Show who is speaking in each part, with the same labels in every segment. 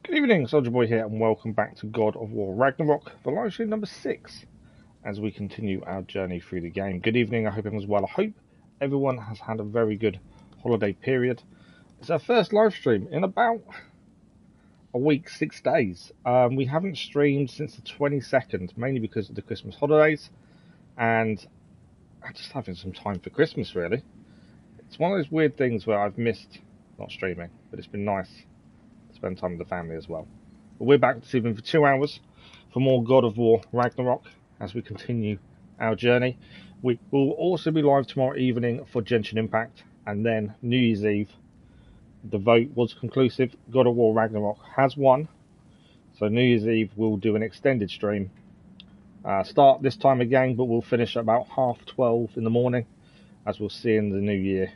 Speaker 1: Good evening, Soldier Boy here, and welcome back to God of War Ragnarok, the live stream number 6, as we continue our journey through the game. Good evening, I hope everyone's well. I hope everyone has had a very good holiday period. It's our first live stream in about a week, 6 days. We haven't streamed since the 22nd, mainly because of the Christmas holidays, and I'm just having some time for Christmas, really. It's one of those weird things where I've missed not streaming, but it's been nice to spend time with the family as well. But we're back this evening for 2 hours for more God of War Ragnarok as we continue our journey. We will also be live tomorrow evening for Genshin Impact, and then New Year's Eve. The vote was conclusive. God of War Ragnarok has won, so New Year's Eve we'll do an extended stream. Start this time again, but we'll finish at about 12:30 in the morning, as we'll see in the new year,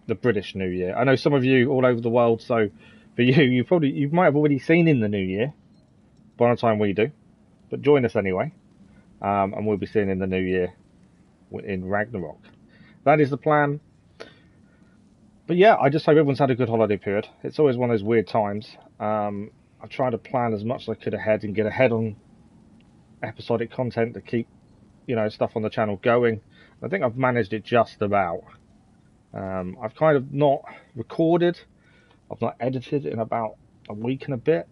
Speaker 1: the British New Year. I know some of you all over the world, so for you might have already seen in the new year by the time we do, but join us anyway, and we'll be seeing in the new year in Ragnarok. That is the plan. But yeah, I just hope everyone's had a good holiday period. It's always one of those weird times. I try to plan as much as I could ahead and get ahead on episodic content to keep, stuff on the channel going. I think I've managed it just about. I've kind of not recorded, I've not edited in about a week and a bit,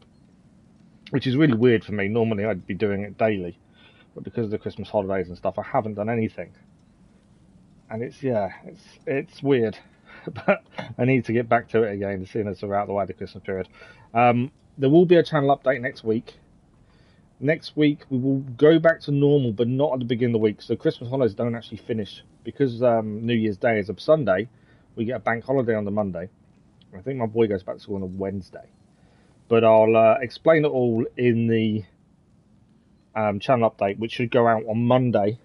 Speaker 1: which is really weird for me. Normally I'd be doing it daily, but because of the Christmas holidays and stuff, I haven't done anything. And it's weird, but I need to get back to it again, seeing as we're out of the way of the Christmas period. There will be a channel update next week. Next week we will go back to normal, but not at the beginning of the week. So Christmas holidays don't actually finish because New Year's Day is a Sunday. We get a bank holiday on the Monday. I think my boy goes back to school on a Wednesday. But I'll explain it all in the channel update, which should go out on Monday,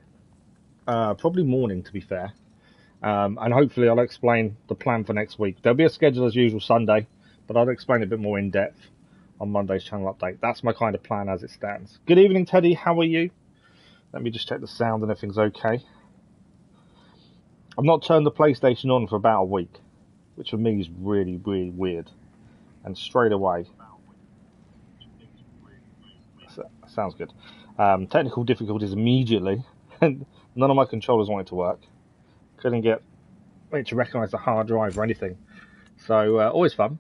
Speaker 1: probably morning, to be fair. And hopefully I'll explain the plan for next week. There'll be a schedule as usual Sunday, but I'll explain it a bit more in depth on Monday's channel update. That's my kind of plan as it stands. Good evening, Teddy. How are you? Let me just check the sound and everything's okay. I've not turned the PlayStation on for about a week, which for me is really, really weird. And straight away, sounds good. Technical difficulties immediately. None of my controllers wanted to work. Couldn't get it to recognise the hard drive or anything. So, always fun.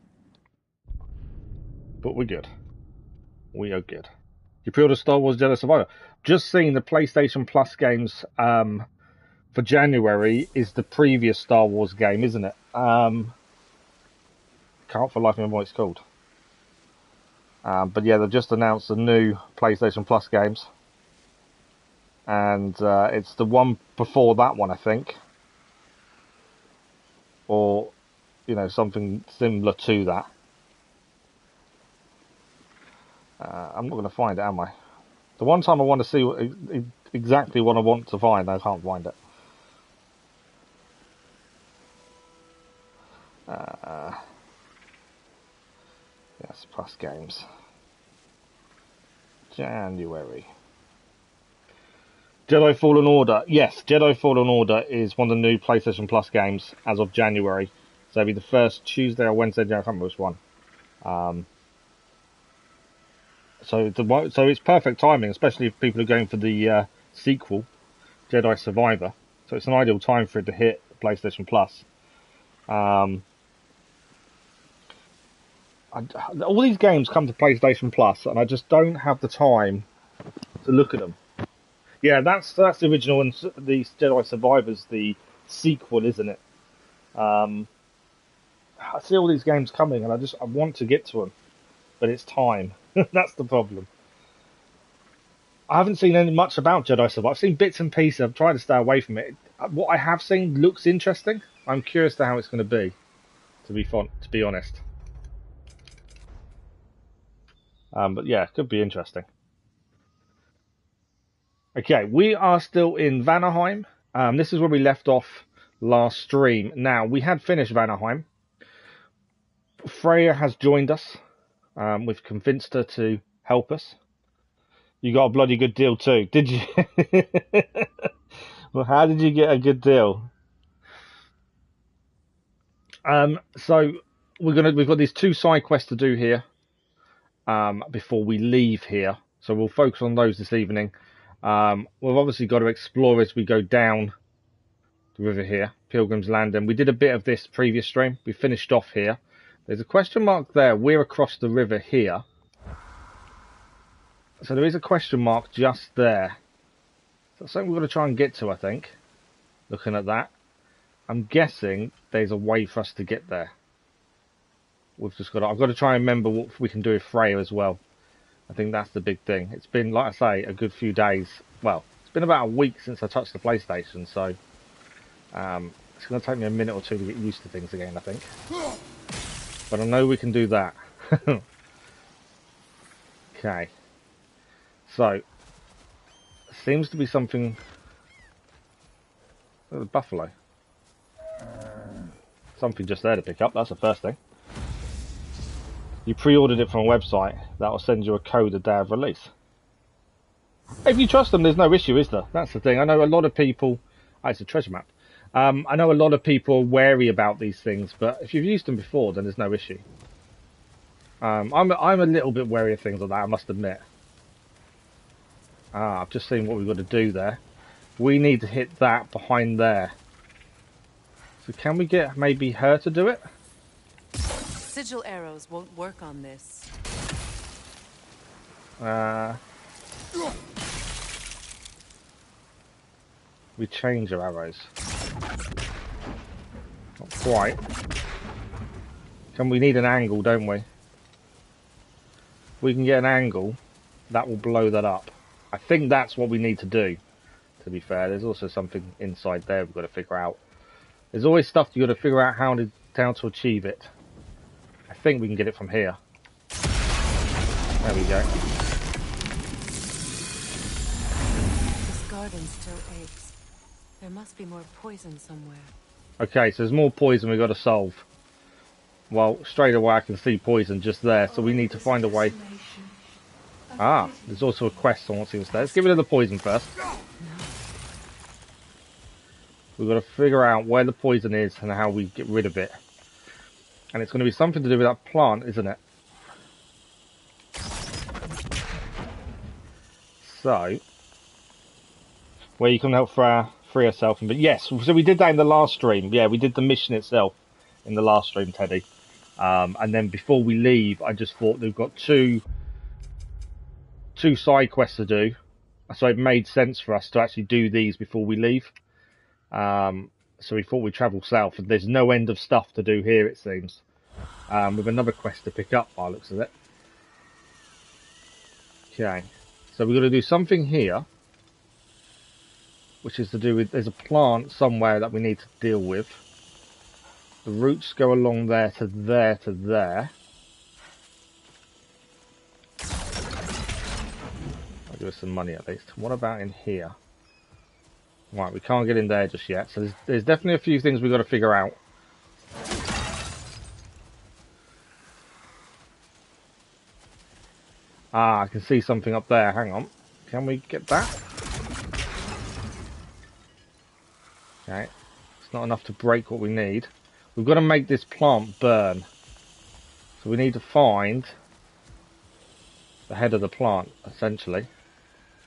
Speaker 1: But we're good. We are good. You pre-ordered Star Wars Jedi Survivor. Just seeing the PlayStation Plus games for January is the previous Star Wars game, isn't it? Can't for life remember what it's called. But yeah, they've just announced the new PlayStation Plus games. And it's the one before that one, I think. Or, something similar to that. I'm not going to find it, am I? The one time I want to see exactly what I want to find, I can't find it. Yes, Plus games. January. Jedi Fallen Order. Yes, Jedi Fallen Order is one of the new PlayStation Plus games as of January. So it'll be the first Tuesday or Wednesday, I can't remember which one. So it's perfect timing, especially if people are going for the sequel, Jedi Survivor. So it's an ideal time for it to hit PlayStation Plus. All these games come to PlayStation Plus, and I just don't have the time to look at them. Yeah, that's the original, and the Jedi Survivor's the sequel, isn't it? I see all these games coming, and I want to get to them, but it's time. That's the problem. I haven't seen much about Jedi Survivor. I've seen bits and pieces. I've tried to stay away from it. What I have seen looks interesting. I'm curious to how it's going to be. To be honest. But yeah, it could be interesting. Okay, we are still in Vanaheim. This is where we left off last stream. Now, we had finished Vanaheim. Freya has joined us. We've convinced her to help us. You got a bloody good deal too, did you? Well, how did you get a good deal? So we've got these 2 side quests to do here. before we leave here. So we'll focus on those this evening. We've obviously got to explore as we go down the river here, Pilgrim's Landing. We did a bit of this previous stream. We finished off here. There's a question mark there. We're across the river here. So there is a question mark just there. So that's something we've got to try and get to, I think. Looking at that. I'm guessing there's a way for us to get there. We've just got to, I've got to try and remember what we can do with Freya as well. I think that's the big thing. It's been, like I say, a good few days. Well, it's been about a week since I touched the PlayStation, so it's going to take me a minute or two to get used to things again, I think. But I know we can do that. Okay. So, seems to be something... Oh, the buffalo. Something just there to pick up, that's the first thing. You pre-ordered it from a website, that will send you a code the day of release. If you trust them, there's no issue, is there? That's the thing. I know a lot of people... Oh, it's a treasure map. I know a lot of people are wary about these things, but if you've used them before, then there's no issue. I'm a little bit wary of things like that, I must admit. Ah, I've just seen what we've got to do there. We need to hit that behind there. So can we get maybe her to do it?
Speaker 2: Sigil arrows won't work on this.
Speaker 1: We change our arrows. Not quite. We need an angle, don't we? We can get an angle, that will blow that up. I think that's what we need to do, to be fair. There's also something inside there we've got to figure out. There's always stuff you've got to figure out how to achieve it. I think we can get it from here. There we go.
Speaker 2: This garden still aches. There must be more poison somewhere.
Speaker 1: Okay, so there's more poison we've got to solve. Well, straight away I can see poison just there, so we need to find a way. Ah, there's also a quest on what's in there. Let's get rid of the poison first. We've got to figure out where the poison is and how we get rid of it. And it's going to be something to do with that plant, isn't it? So, where you can help free yourself. But yes, so we did that in the last stream. Yeah, we did the mission itself in the last stream, Teddy. And then before we leave, I just thought we've got two side quests to do, so it made sense for us to actually do these before we leave. So we thought we'd travel south, and there's no end of stuff to do here, it seems, with another quest to pick up by the looks of it. Okay, so we've got to do something here, which is to do with, there's a plant somewhere that we need to deal with. The roots go along there to there to there. Give us some money at least. What about in here? Right, we can't get in there just yet. So there's definitely a few things we've got to figure out. Ah, I can see something up there. Hang on. Can we get that? Okay. It's not enough to break what we need. We've got to make this plant burn. So we need to find the head of the plant, essentially.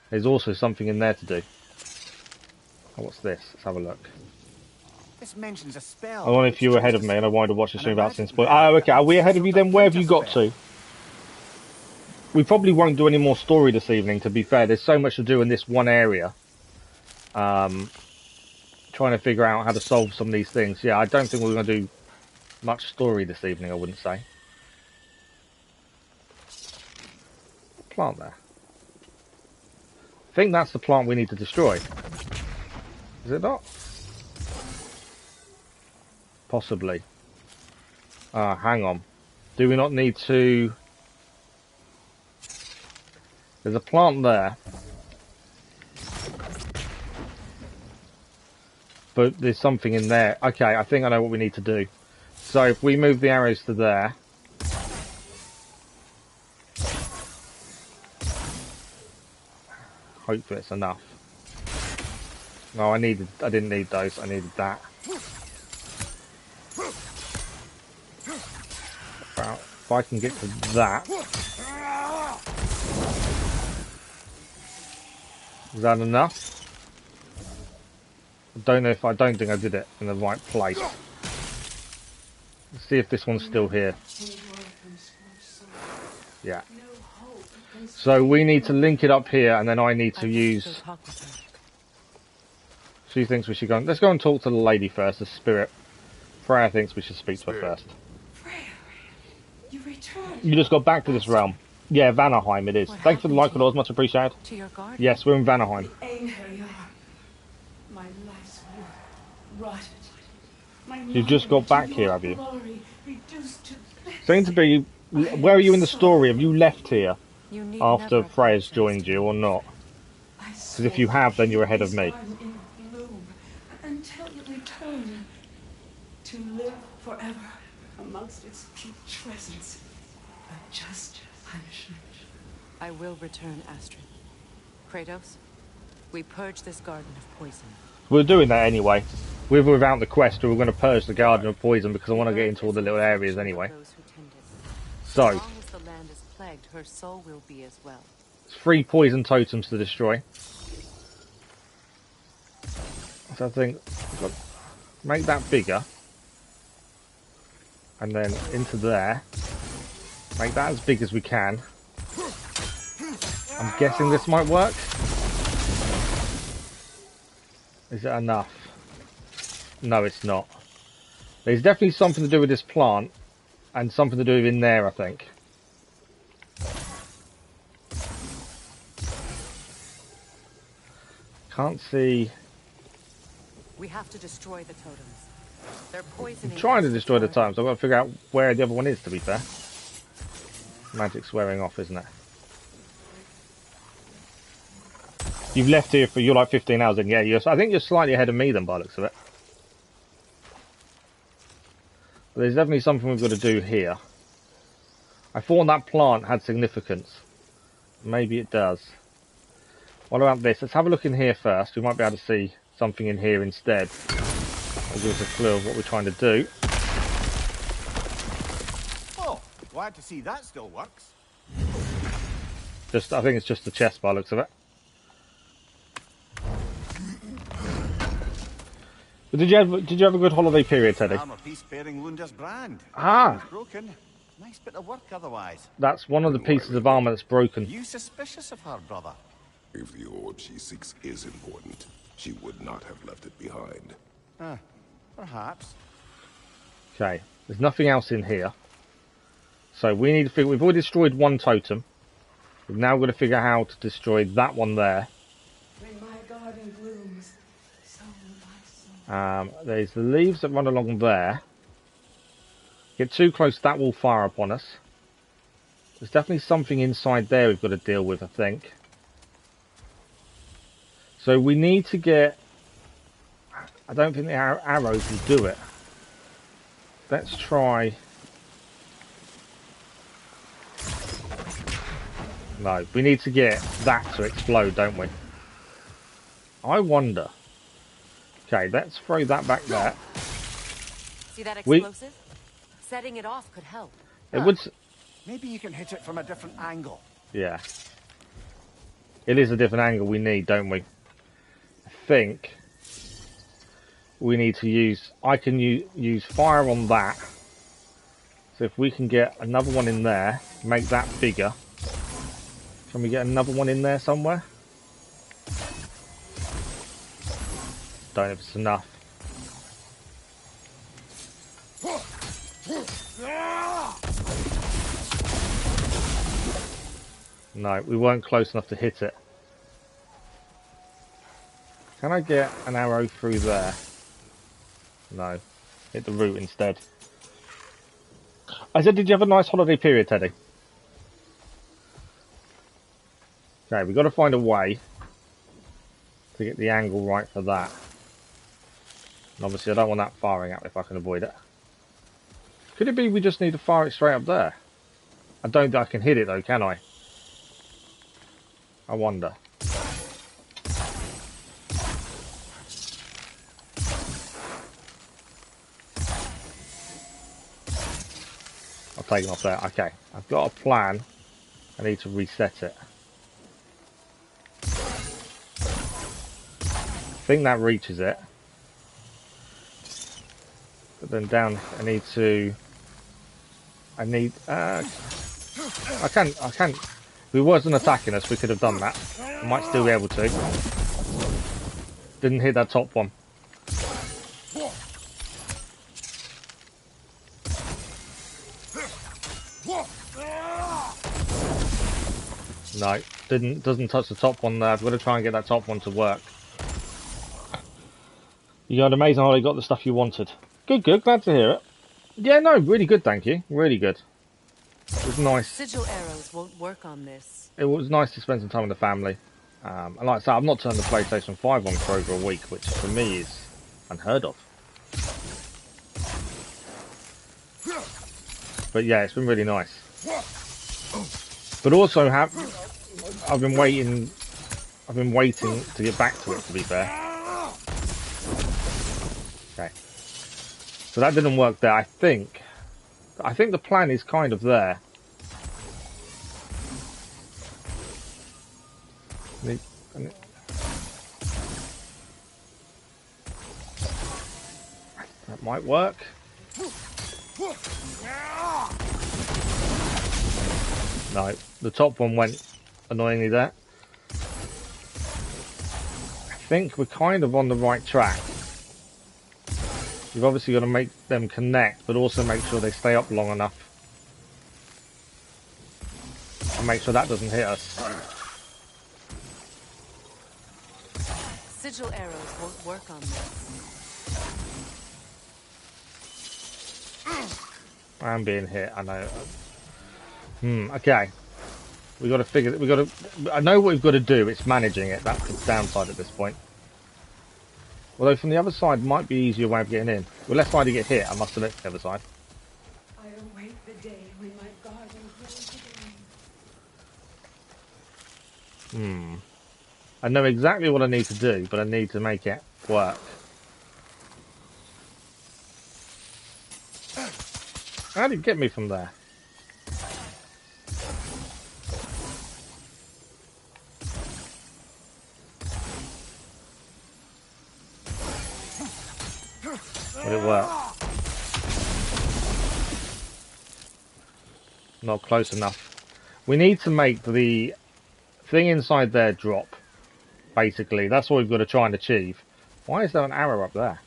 Speaker 1: There's also something in there to do. Oh, what's this? Let's have a look.
Speaker 3: This mentions a spell.
Speaker 1: I wonder if you were ahead of me and I wanted to watch the stream without seeing spoilers. Oh, okay. Are we ahead of you then? Where have you got to? We probably won't do any more story this evening, to be fair. There's so much to do in this one area. Trying to figure out how to solve some of these things. Yeah, I don't think we're going to do much story this evening, I wouldn't say. Plant there. I think that's the plant we need to destroy. Is it not? Possibly. Ah, hang on. Do we not need to... There's a plant there. But there's something in there. Okay, I think I know what we need to do. So if we move the arrows to there... Hopefully it's enough. No, I didn't need those, I needed that. Well, if I can get to that... Is that enough? I don't know if I don't think I did it in the right place. Let's see if this one's still here. Yeah. So we need to link it up here, and then I need to use... She thinks we should go... Let's go and talk to the lady first, the spirit. Freya thinks we should speak to her first.
Speaker 4: Freya, you returned.
Speaker 1: You just got back to this realm. Yeah, Vanaheim it is. Thanks for the like, Lord, much appreciated.
Speaker 2: To your garden?
Speaker 1: Yes, we're in Vanaheim.
Speaker 4: The anger you are. My life's work rotted. My
Speaker 1: You've just got back here, have you?
Speaker 4: glory reduced to
Speaker 1: Seems to be... Where are you in the story? Have you left here
Speaker 2: You need
Speaker 1: after
Speaker 2: never
Speaker 1: Freya's
Speaker 2: apologize.
Speaker 1: joined you or not? Because if you have, then you're ahead of me.
Speaker 4: In bloom until you return to live forever amongst its putrescence. A just punishment.
Speaker 2: I will return, Astrid. Kratos, we purge this garden of poison.
Speaker 1: We're doing that anyway. With or without the quest, we're going to purge the Garden of Poison because I want to get into all the little areas anyway. So,
Speaker 2: As long as the land is plagued, her soul will be as well.
Speaker 1: it's 3 poison totems to destroy. So I think, look, make that bigger. And then into there. Make that as big as we can. I'm guessing this might work. Is it enough? No, it's not. There's definitely something to do with this plant. And something to do with in there, I think. Can't see...
Speaker 2: We have to destroy the totems. They're poisoning.
Speaker 1: I'm trying to destroy the totems. I've got to figure out where the other one is, to be fair. Magic's wearing off, isn't it? You've left here for, you're like 15 hours, and yeah, I think you're slightly ahead of me then, by the looks of it. But there's definitely something we've got to do here. I thought that plant had significance. Maybe it does. What about this? Let's have a look in here first. We might be able to see something in here instead. It'll give us a clue of what we're trying to do.
Speaker 3: Oh, glad to see that still works.
Speaker 1: I think it's just the chest by the looks of it. But did you have a good holiday period, Teddy?
Speaker 3: Armor piece bearing Lunda's brand.
Speaker 1: Ah.
Speaker 3: It's broken. Nice bit of work otherwise.
Speaker 1: That's one of the pieces of armour that's broken.
Speaker 3: You suspicious of her, brother?
Speaker 5: If the orb she seeks is important, she would not have left it behind.
Speaker 3: Perhaps.
Speaker 1: Okay, there's nothing else in here. So we need to figure... We've already destroyed one totem. We've now got to figure out how to destroy that one there.
Speaker 4: When my garden blooms, so will my soul.
Speaker 1: There's the leaves that run along there. Get too close, that will fire upon us. There's definitely something inside there we've got to deal with, I think. So we need to get... I don't think the arrows will do it. Let's try... No, we need to get that to explode, don't we? I wonder... Okay, let's throw that back there.
Speaker 2: See that explosive? Setting it off could help.
Speaker 1: It would...
Speaker 3: Maybe you can hit it from a different angle.
Speaker 1: Yeah. It is a different angle we need, don't we? I think we need to use... I can use fire on that. So if we can get another one in there, make that bigger. Can we get another one in there somewhere? Don't know if it's enough. No, we weren't close enough to hit it. Can I get an arrow through there? No. Hit the root instead. I said, did you have a nice holiday period, Teddy? Okay, we've got to find a way to get the angle right for that. And obviously I don't want that firing up if I can avoid it. Could it be we just need to fire it straight up there? I don't think I can hit it though, can I? I wonder. I'll take it off there. Okay, I've got a plan. I need to reset it. think that reaches it. But then down, I need... I can't... If he wasn't attacking us, we could have done that. I might still be able to. Didn't hit that top one. No, doesn't touch the top one there. I've got to try and get that top one to work. You got amazing how you got the stuff you wanted. Good, glad to hear it. Yeah, no, really good, thank you. Really good. It was nice.
Speaker 2: Sigil arrows won't work on this.
Speaker 1: It was nice to spend some time with the family. And like I said, I've not turned the PlayStation 5 on for over a week, which for me is unheard of. But yeah, it's been really nice. But also, I've been waiting to get back to it, to be fair. Okay. So that didn't work there. I think the plan is kind of there. That might work. No, the top one went annoyingly there. I think we're kind of on the right track. You've obviously got to make them connect, but also make sure they stay up long enough. And make sure that doesn't hit us.
Speaker 2: Sigil arrows won't work on this.
Speaker 1: I'm being hit, I know. Okay. I know what we've got to do, it's managing it. That's the downside at this point. Although from the other side might be easier way of getting in. We're less likely to get hit, I must admit, the other side.
Speaker 4: I await the day when my garden grows again.
Speaker 1: I know exactly what I need to do, but I need to make it work. How did it get me from there? Would it work? Not close enough. We need to make the thing inside there drop. Basically, that's what we've got to try and achieve. Why is there an arrow up there?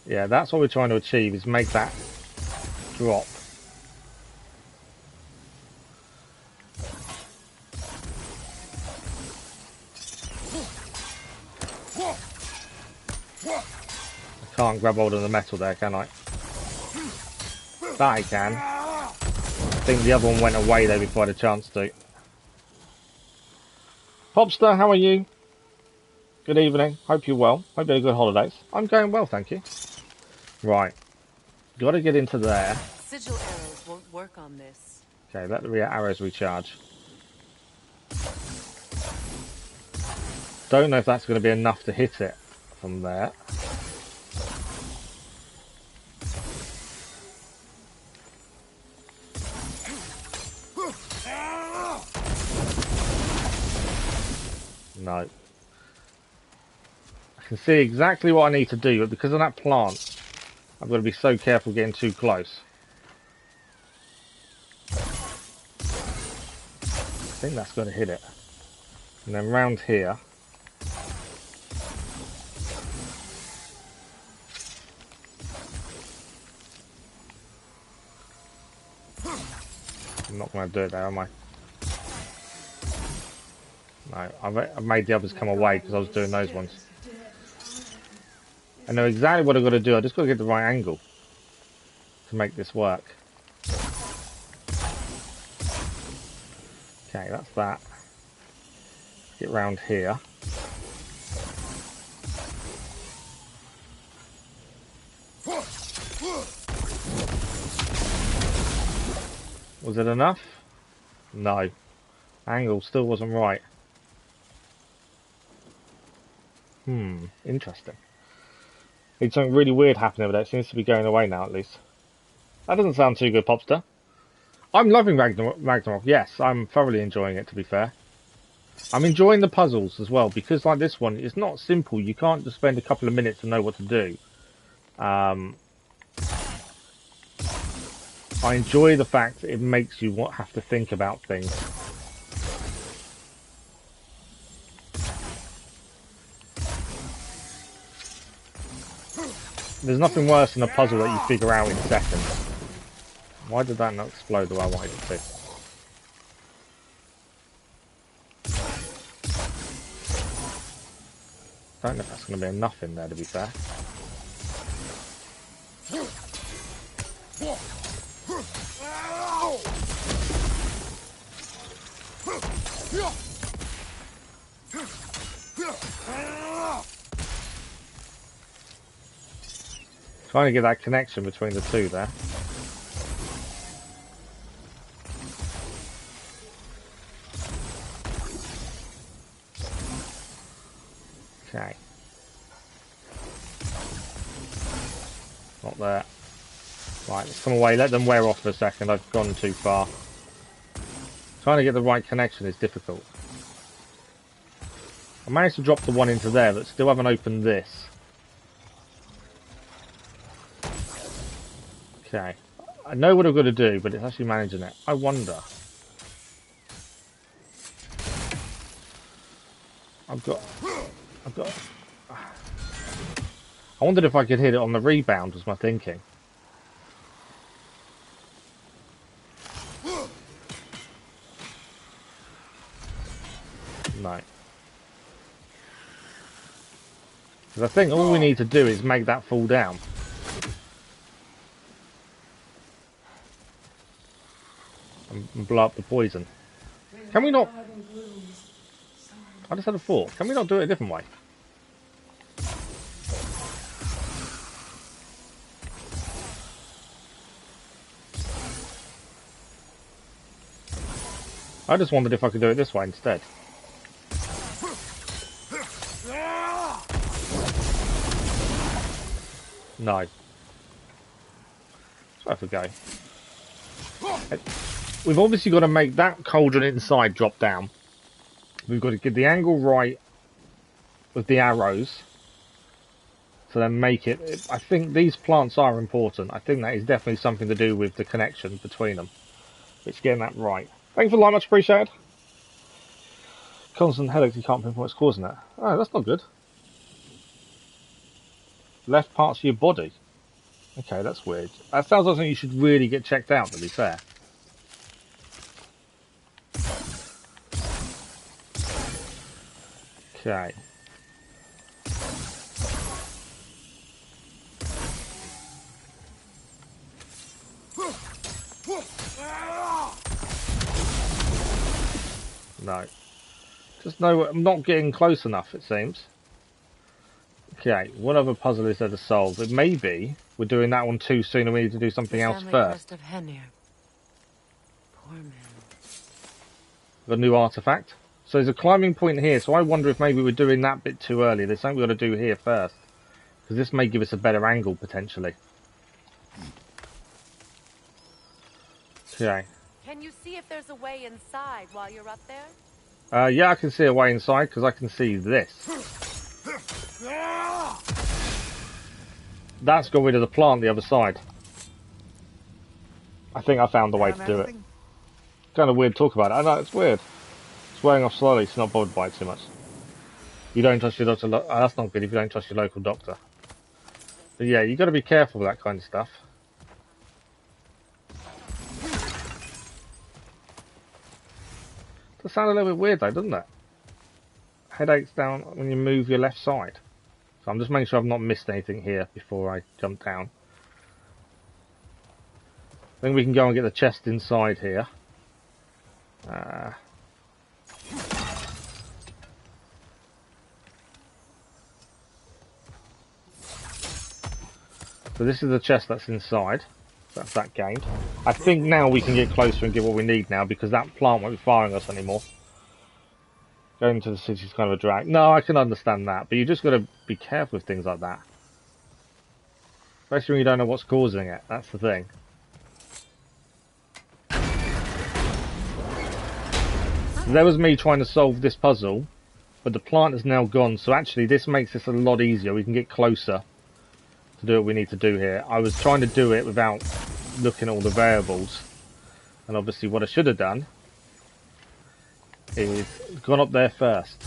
Speaker 1: Yeah, that's what we're trying to achieve, is make that drop. I can't grab hold of the metal there, can I? That I can. I think the other one went away there before I had a chance to. Popster, how are you? Good evening. Hope you're well. Hope you had a good holidays. I'm going well, thank you. Right. Got to get into there.
Speaker 2: Sigil arrows won't work on this.
Speaker 1: Okay, let the rear arrows recharge. Don't know if that's going to be enough to hit it from there. No. I can see exactly what I need to do, but because of that plant, I've got to be so careful getting too close. I think that's going to hit it. And then round here. I'm not going to do it there, am I? No, I've made the others come away because I was doing those ones. I know exactly what I've got to do. I just got to get the right angle to make this work. Okay, that's that. Get round here. Was it enough? No. Angle still wasn't right. Interesting. It's something really weird happening, but it seems to be going away now at least. That doesn't sound too good, Popster. I'm loving Ragnarok. Yes, I'm thoroughly enjoying it, to be fair. I'm enjoying the puzzles as well, because like this one, it's not simple. You can't just spend a couple of minutes to know what to do. I enjoy the fact that it makes you have to think about things. There's nothing worse than a puzzle that you figure out in seconds. Why did that not explode the way I wanted it to? I don't know if that's going to be enough in there, to be fair. Trying to get that connection between the two there. Okay. Not there. Right, let's come away. Let them wear off for a second. I've gone too far. Trying to get the right connection is difficult. I managed to drop the one into there, but still haven't opened this. Okay. I know what I've got to do, but it's actually managing it. I wonder. I've got... I wondered if I could hit it on the rebound, was my thinking. No. Because I think all we need to do is make that fall down. And blow up the poison. Can we not... I just had a thought. Can we not do it a different way? I just wondered if I could do it this way instead. No. Let's have a go. We've obviously got to make that cauldron inside drop down. We've got to get the angle right with the arrows. So then make it... I think these plants are important. I think that is definitely something to do with the connection between them. It's getting that right. Thanks for the like, much appreciated. Constant headaches, you can't pinpoint what's causing it. Oh, that's not good. Left parts of your body. Okay, that's weird. That sounds like something you should really get checked out, to be fair. Okay. No. Just no, I'm not getting close enough, it seems. Okay, what other puzzle is there to solve? It may be we're doing that one too soon and we need to do something else first.
Speaker 2: Of Henir. Poor man.
Speaker 1: Got a new artifact. So there's a climbing point here, so I wonder if maybe we're doing that bit too early. There's something we've got to do here first. Because this may give us a better angle, potentially. Okay.
Speaker 2: Can you see if there's a way inside while you're up there?
Speaker 1: Yeah, I can see a way inside, because I can see this. That's got rid of the plant the other side. I think I found the way to do it. Kind of weird to talk about it. I know, it's weird. It's wearing off slowly, so not bothered by it too much. You don't trust your doctor. That's not good if you don't trust your local doctor. But yeah, you got to be careful with that kind of stuff. Does sound a little bit weird though, doesn't it? Headaches down when you move your left side. So I'm just making sure I've not missed anything here before I jump down. I think we can go and get the chest inside here. So this is the chest that's inside. That's that gained. I think now we can get closer and get what we need now because that plant won't be firing us anymore. Going to the city is kind of a drag. No, I can understand that, but you just got to be careful with things like that. Especially when you don't know what's causing it. That's the thing. So there was me trying to solve this puzzle, but the plant is now gone, so actually this makes this a lot easier. We can get closer to do what we need to do here. I was trying to do it without looking at all the variables, and obviously what I should have done is gone up there first.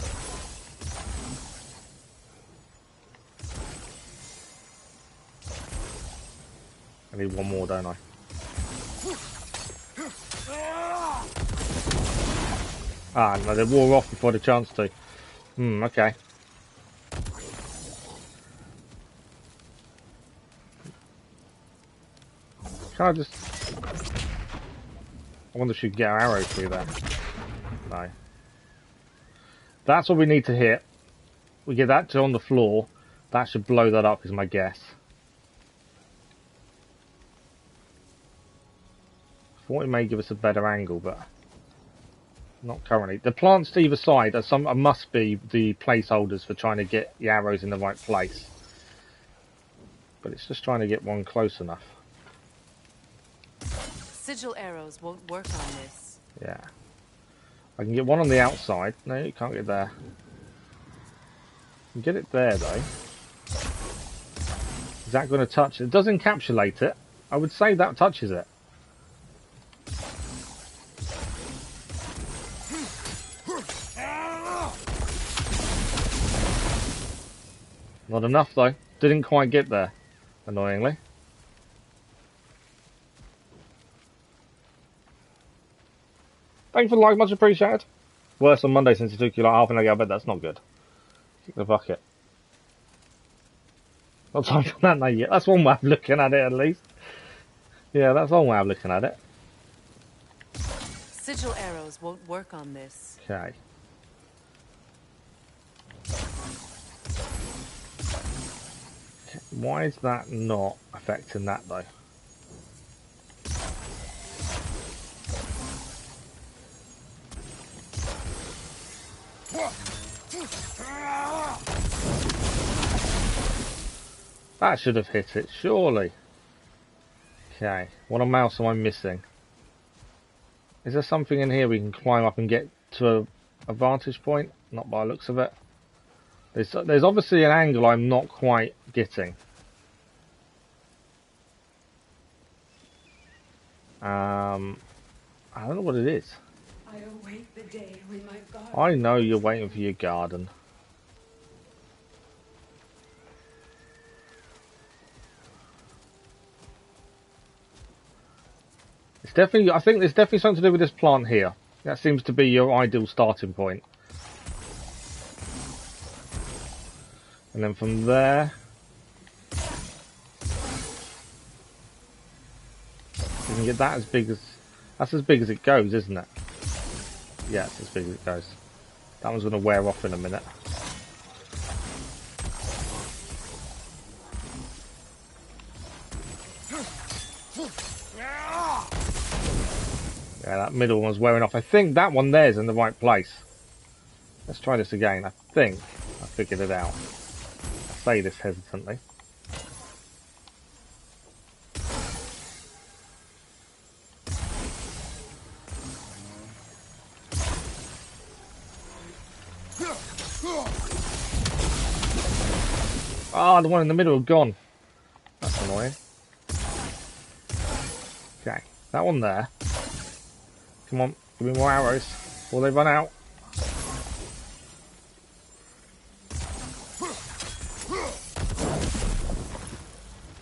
Speaker 1: I need one more, don't I? Ah, no, they wore off before the chance to. Okay. Can I just... I wonder if you can get our arrow through there. No. That's what we need to hit. We get that to on the floor. That should blow that up, is my guess. Thought it may give us a better angle, but not currently. The plants to either side are must be the placeholders for trying to get the arrows in the right place. But it's just trying to get one close enough.
Speaker 2: Sigil arrows won't work on this.
Speaker 1: Yeah. I can get one on the outside. No, you can't get there. You can get it there, though. Is that going to touch it? It does encapsulate it. I would say that touches it. Not enough, though. Didn't quite get there, annoyingly. Thanks for the like, much appreciated. Worse on Monday since it took you like half an hour. I bet that's not good. Kick the bucket. Not time for that now yet. That's one way of looking at it, at least. Yeah, that's one way of looking at it.
Speaker 2: Sigil arrows won't work on this.
Speaker 1: Okay. Why is that not affecting that, though? That should have hit it, surely. Okay, what mouse am I missing? Is there something in here we can climb up and get to a vantage point? Not by the looks of it. There's obviously an angle I'm not quite getting. I don't know what it is.
Speaker 4: I await the day when my God...
Speaker 1: I know you're waiting for your garden. It's definitely, I think there's definitely something to do with this plant here. That seems to be your ideal starting point. And then from there, you can get that as big as, that's as big as it goes, isn't it? Yeah, it's as big as it goes. That one's going to wear off in a minute. Yeah, that middle one's wearing off. I think that one there's in the right place. Let's try this again. I think I figured it out. I say this hesitantly. Ah, the one in the middle gone. That's annoying. Okay, that one there. Come on, give me more arrows before they run out.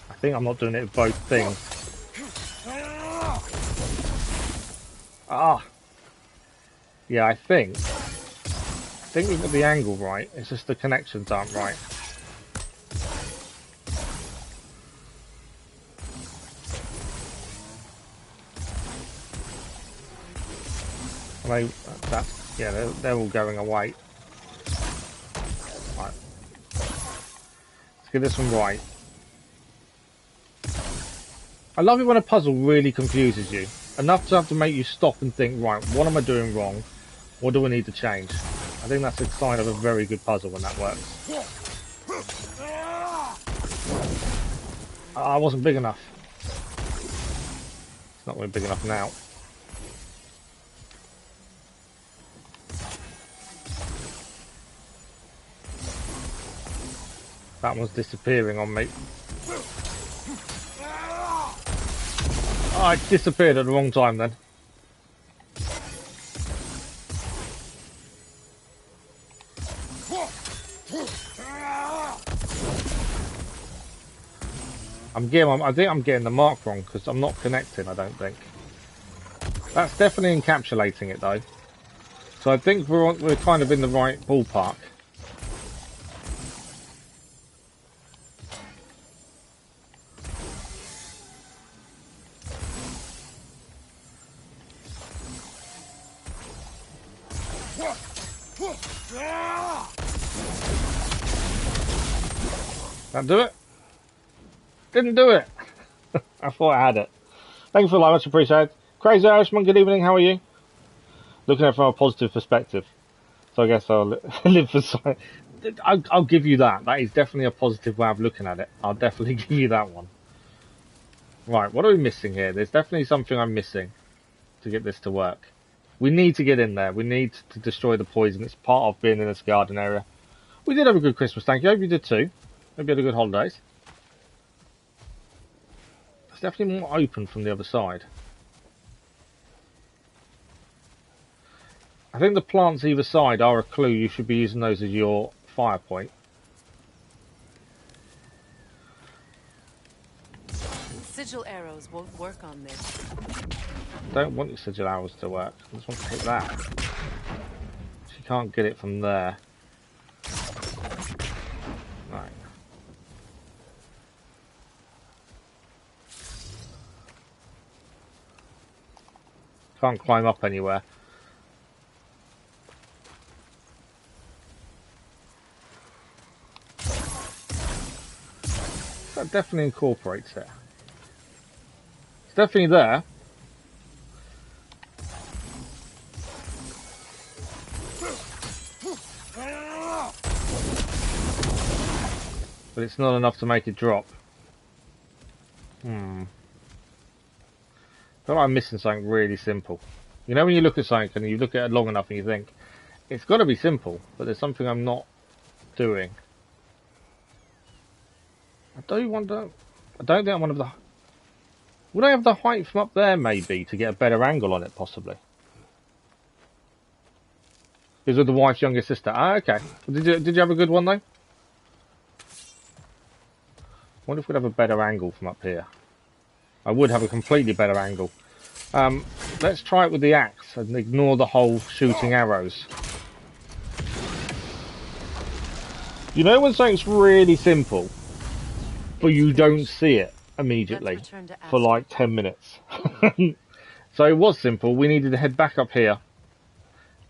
Speaker 1: I think I'm not doing it with both things. Ah. Yeah, I think we've got the angle right. It's just the connections aren't right. Yeah, they're all going away. Right. Let's get this one right. I love it when a puzzle really confuses you. Enough to have to make you stop and think, right, what am I doing wrong? What do I need to change? I think that's a sign of a very good puzzle when that works. I wasn't big enough. It's not really big enough now. That one's disappearing on me. Oh, it disappeared at the wrong time then. I think I'm getting the mark wrong because I'm not connecting, I don't think. That's definitely encapsulating it though. So I think we're kind of in the right ballpark. That do it? Didn't do it. I thought I had it. Thank you for the like, much appreciated. Crazy Irishman, good evening, how are you? Looking at it from a positive perspective. So I guess I'll live for sight. I'll give you that. That is definitely a positive way of looking at it. I'll definitely give you that one. Right, what are we missing here? There's definitely something I'm missing to get this to work. We need to get in there. We need to destroy the poison. It's part of being in this garden area. We did have a good Christmas, thank you. I hope you did too. Hope you had a good holidays. It's definitely more open from the other side. I think the plants either side are a clue. You should be using those as your fire point.
Speaker 2: Sigil arrows won't work on this.
Speaker 1: Don't want your sigil arrows to work. I just want to hit that. She can't get it from there. Right. Can't climb up anywhere. That definitely incorporates it. It's definitely there. But it's not enough to make it drop. I feel like I'm missing something really simple. You know when you look at something and you look at it long enough and you think, it's got to be simple, but there's something I'm not doing. I don't think I'm one of the... Would I have the height from up there maybe to get a better angle on it possibly? Because with the wife's younger sister. Ah, okay. Did you have a good one though? I wonder if we'd have a better angle from up here. I would have a completely better angle. Let's try it with the axe and ignore the whole shooting arrows. You know when something's really simple, but you don't see it immediately for like 10 minutes. So it was simple. We needed to head back up here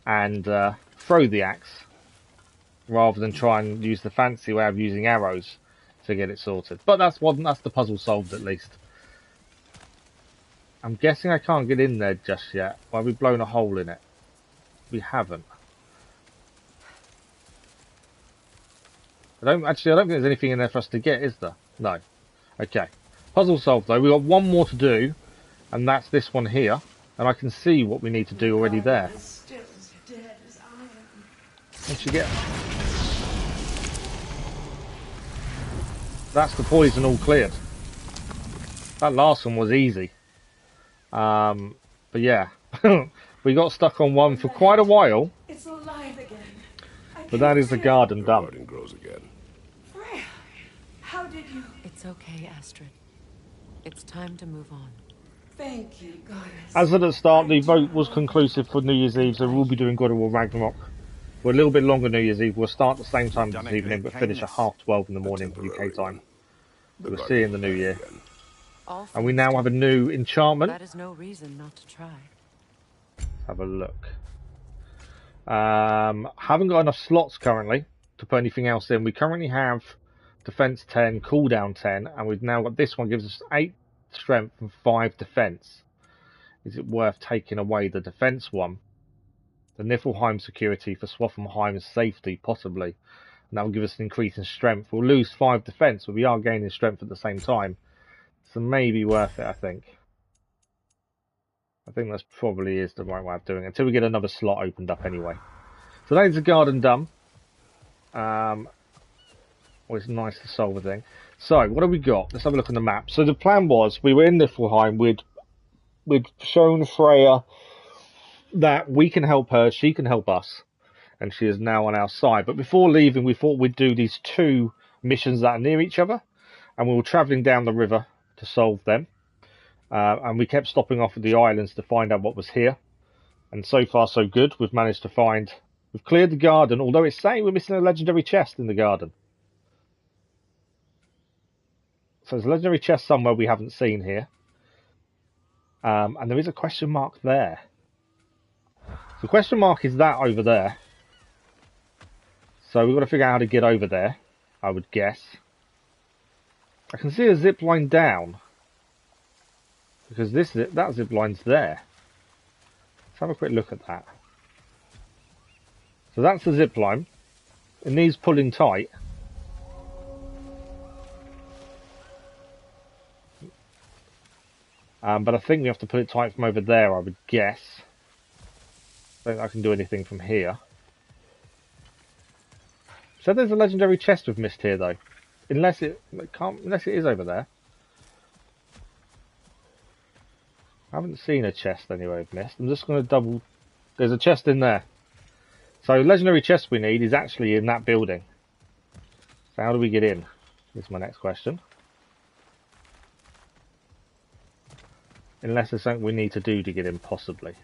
Speaker 1: and throw the axe rather than try and use the fancy way of using arrows to get it sorted. But that's the puzzle solved at least. I'm guessing I can't get in there just yet. Why have we blown a hole in it? We haven't. I don't think there's anything in there for us to get, is there? No. Okay. Puzzle solved though. We've got one more to do, and that's this one here. And I can see what we need to do already there. Once you get... That's the poison all cleared. That last one was easy. But yeah. We got stuck on one for quite a while.
Speaker 4: It's alive again.
Speaker 1: But that is the garden done.
Speaker 5: Garden grows again.
Speaker 4: Freya, how did you...
Speaker 2: It's okay, Astrid. It's time to move on.
Speaker 4: Thank you, goddess.
Speaker 1: As at the start, the vote was conclusive for New Year's Eve, so we'll be doing God of War Ragnarok. We're a little bit longer New Year's Eve. We'll start at the same time this evening, but finish at 12:30 in the morning UK time. We'll see you in the new year. And we now have a new enchantment.
Speaker 2: That is no reason not to try.
Speaker 1: Let's have a look. Haven't got enough slots currently to put anything else in. We currently have defense 10, cooldown 10, and we've now got this one gives us 8 strength and 5 defense. Is it worth taking away the defense one? The Niflheim security for Swaffenheim's safety, possibly. And that will give us an increase in strength. We'll lose 5 defense, but we are gaining strength at the same time. So maybe worth it, I think. I think that probably is the right way of doing it. Until we get another slot opened up anyway. So that is the garden done. What Always nice to solve a thing. So, what have we got? Let's have a look on the map. So the plan was, we were in Niflheim, we'd shown Freya that we can help her, she can help us, and she is now on our side. But before leaving, we thought we'd do these 2 missions that are near each other, and we were travelling down the river to solve them. And we kept stopping off at the islands to find out what was here. And so far, so good. We've managed to find... We've cleared the garden, although it's saying we're missing a legendary chest in the garden. So there's a legendary chest somewhere we haven't seen here. And there is a question mark there. The question mark is that over there. So we've got to figure out how to get over there, I would guess. I can see a zip line down. Because that zip line's there. Let's have a quick look at that. So that's the zip line. It needs pulling tight. But I think we have to put it tight from over there, I would guess. I don't think I can do anything from here. So there's a legendary chest we've missed here, though. Unless it is over there. I haven't seen a chest anyway I've missed. I'm just going to double... There's a chest in there. So legendary chest we need is actually in that building. So how do we get in? Is my next question. Unless there's something we need to do to get in, possibly.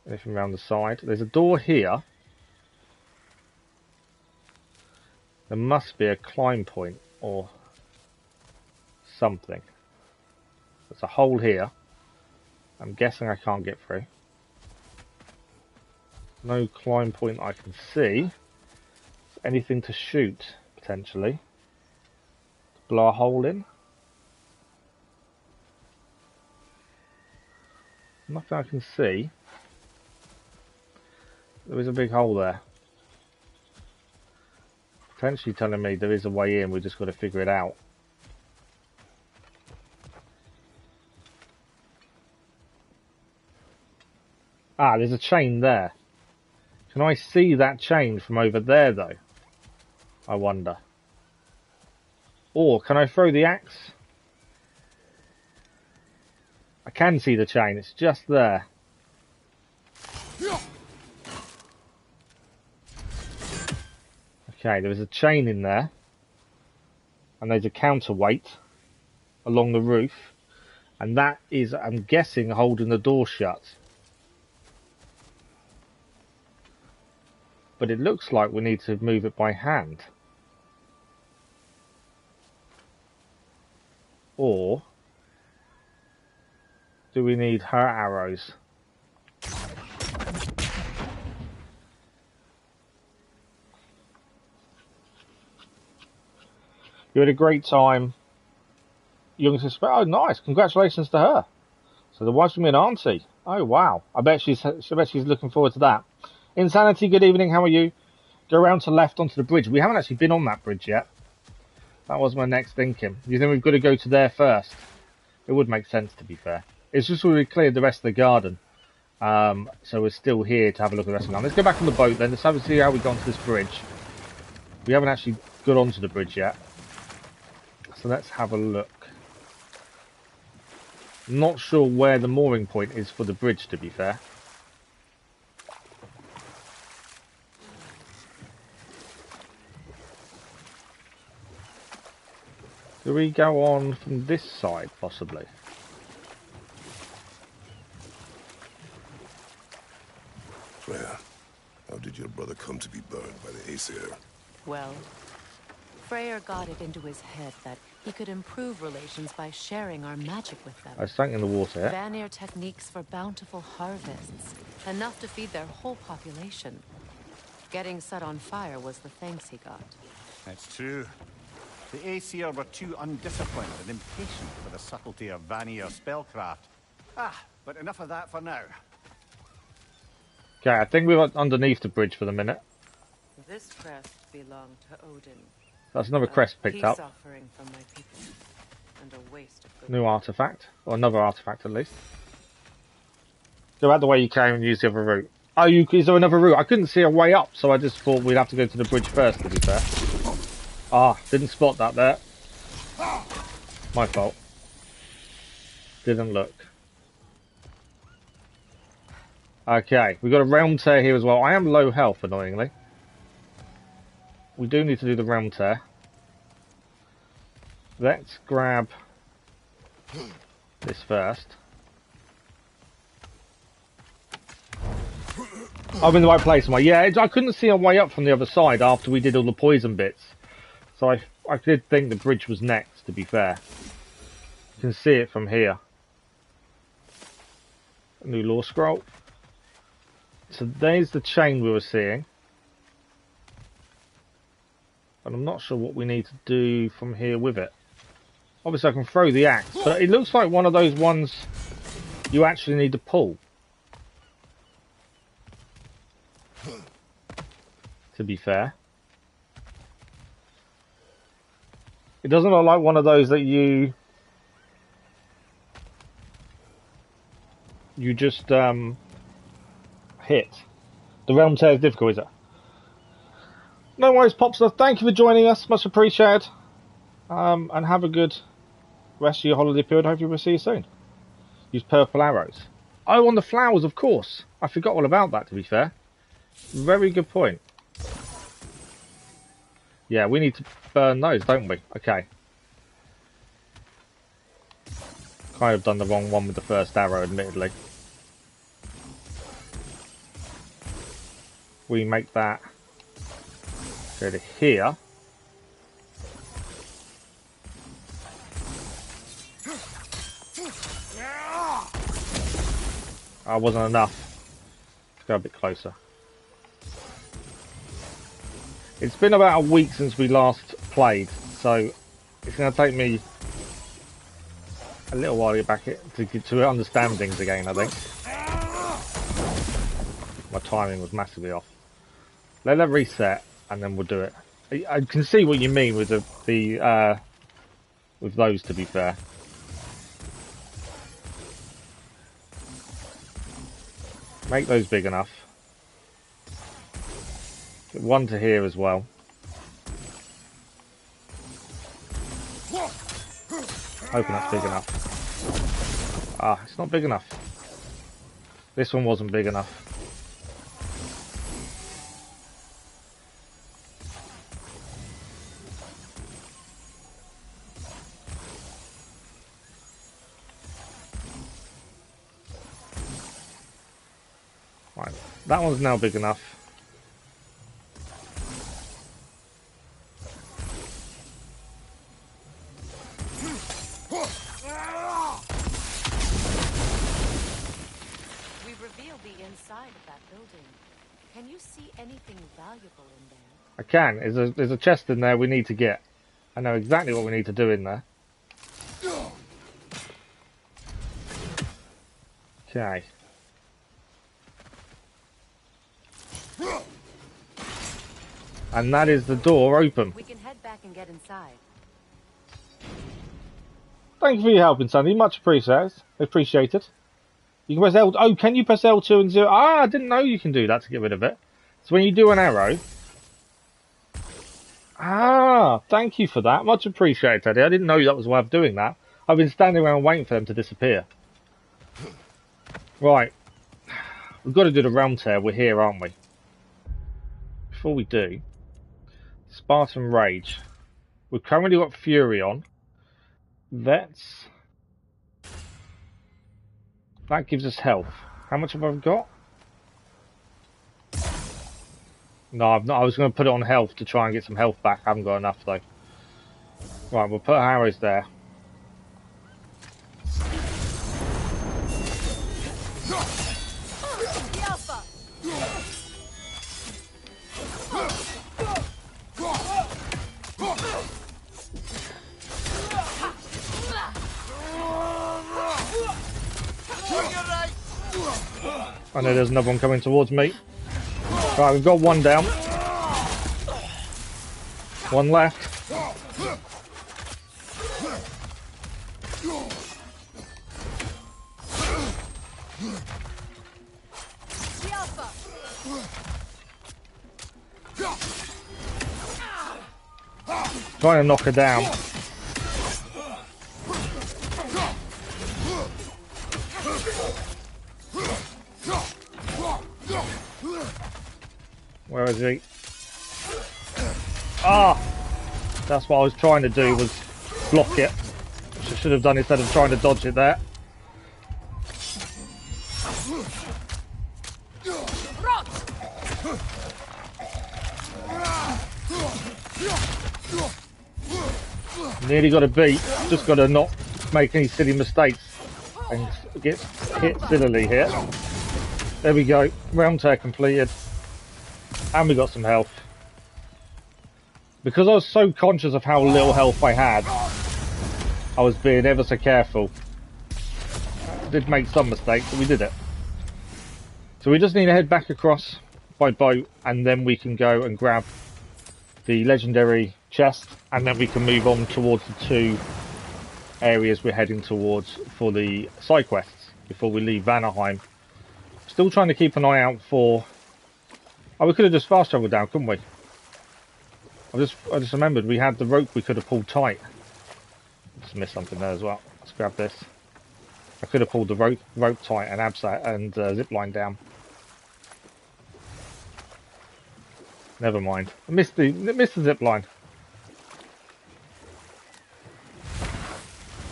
Speaker 1: Anything around the side? There's a door here. There must be a climb point or something. There's a hole here. I'm guessing I can't get through. No climb point I can see. Anything to shoot, potentially. Blow a hole in. Nothing I can see. There is a big hole there. Potentially telling me there is a way in, we've just got to figure it out. Ah, there's a chain there. Can I see that chain from over there, though? I wonder. Or, can I throw the axe? I can see the chain, it's just there. Okay, there is a chain in there. And there's a counterweight along the roof. And that is, I'm guessing, holding the door shut. But it looks like we need to move it by hand. Or do we need her arrows? You had a great time. Young sister. Oh, nice! Congratulations to her. So the wife's from an auntie. Oh wow! I bet she's looking forward to that. Insanity, good evening, how are you? Go around to left onto the bridge. We haven't actually been on that bridge yet. That was my next thinking. You think we've got to go to there first? It would make sense, to be fair. It's just we cleared the rest of the garden. So we're still here to have a look at the rest of the garden. Let's go back on the boat then. Let's have a see how we got onto this bridge. We haven't actually got onto the bridge yet. So let's have a look. Not sure where the mooring point is for the bridge, to be fair. Do we go on from this side, possibly?
Speaker 5: Freya, how did your brother come to be burned by the Aesir?
Speaker 2: Well, Freya got it into his head that he could improve relations by sharing our magic with them.
Speaker 1: I sank in the water.
Speaker 2: Vanir techniques for bountiful harvests, enough to feed their whole population. Getting set on fire was the thanks he got.
Speaker 3: It's true. The Aesir were too undisciplined and impatient for the subtlety of Vanir spellcraft. But enough of that for now.
Speaker 1: Okay, I think we're underneath the bridge for the minute.
Speaker 2: This crest belonged to Odin.
Speaker 1: That's another crest picked up.
Speaker 2: Peace offering from my people, and a waste of good.
Speaker 1: New artifact, or another artifact at least. Go out the way you came and use the other route. Oh, is there another route? I couldn't see a way up, so I just thought we'd have to go to the bridge first, to be fair. Ah, didn't spot that there. My fault. Didn't look. Okay, we've got a realm tear here as well. I am low health, annoyingly. We do need to do the realm tear. Let's grab this first. I'm in the right place, am I? Yeah, I couldn't see a way up from the other side after we did all the poison bits. So I did think the bridge was next, to be fair. You can see it from here. A new lore scroll. So there's the chain we were seeing. But I'm not sure what we need to do from here with it. Obviously I can throw the axe, but it looks like one of those ones you actually need to pull. To be fair. It doesn't look like one of those that you just hit. The realm tear is difficult, is it? No worries, Popstar. Thank you for joining us. Much appreciated. And have a good rest of your holiday period. Hopefully we'll see you soon. Use purple arrows. Oh, on the flowers, of course. I forgot all about that, to be fair. Very good point. Yeah, we need to burn those, don't we? Okay. Kind of done the wrong one with the first arrow, admittedly. We make that go to here. Wasn't enough. Let's go a bit closer. It's been about a week since we last played, so it's going to take me a little while to get back to understand things again, I think. My timing was massively off. Let that reset, and then we'll do it. I can see what you mean with with those, to be fair. Make those big enough. Get one to here as well. Hoping that's big enough. Ah, it's not big enough. This one wasn't big enough. Right, that one's now big enough.
Speaker 2: Can you see anything valuable in there?
Speaker 1: I can. There's a chest in there we need to get. I know exactly what we need to do in there. Okay. And that is the door open.
Speaker 2: We can head back and get inside.
Speaker 1: Thank you for your help, Insanity. Much appreciated. You can press L. Oh, can you press L2 and 0? Ah, I didn't know you can do that to get rid of it. So when you do an arrow. Ah, thank you for that. Much appreciated, Teddy. I didn't know that was a way of doing that. I've been standing around waiting for them to disappear. Right. We've got to do the realm tear. We're here, aren't we? Before we do, Spartan Rage. We've currently got Fury on. That gives us health. How much have I got? No, I've not. I was going to put it on health to try and get some health back. I haven't got enough though. Right, we'll put arrows there. I know there's another one coming towards me. Right, we've got one down. One left. Trying to knock her down. Where is he? Ah! That's what I was trying to do, was block it. Which I should have done instead of trying to dodge it there. Nearly got a beat, just got to not make any silly mistakes and get hit sillily here. There we go, round tear completed, and we got some health. Because I was so conscious of how little health I had, I was being ever so careful. I did make some mistakes, but we did it. So we just need to head back across by boat, and then we can go and grab the legendary chest, and then we can move on towards the 2 areas we're heading towards for the side quests before we leave Vanaheim. Still trying to keep an eye out for... Oh, we could have just fast travelled down, couldn't we? I just remembered we had the rope we could have pulled tight. Just missed something there as well. Let's grab this. I could have pulled the rope tight and zip line down. Never mind. I missed the zip line.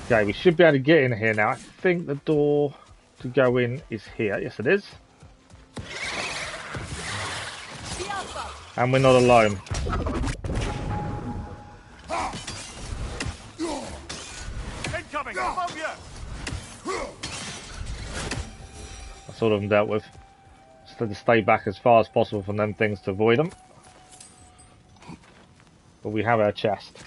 Speaker 1: Okay, we should be able to get in here now. I think the door to go in is here. Yes, it is. And we're not alone.
Speaker 3: Incoming above you.
Speaker 1: That's all of them dealt with. Just had to stay back as far as possible from them things to avoid them. But we have our chest.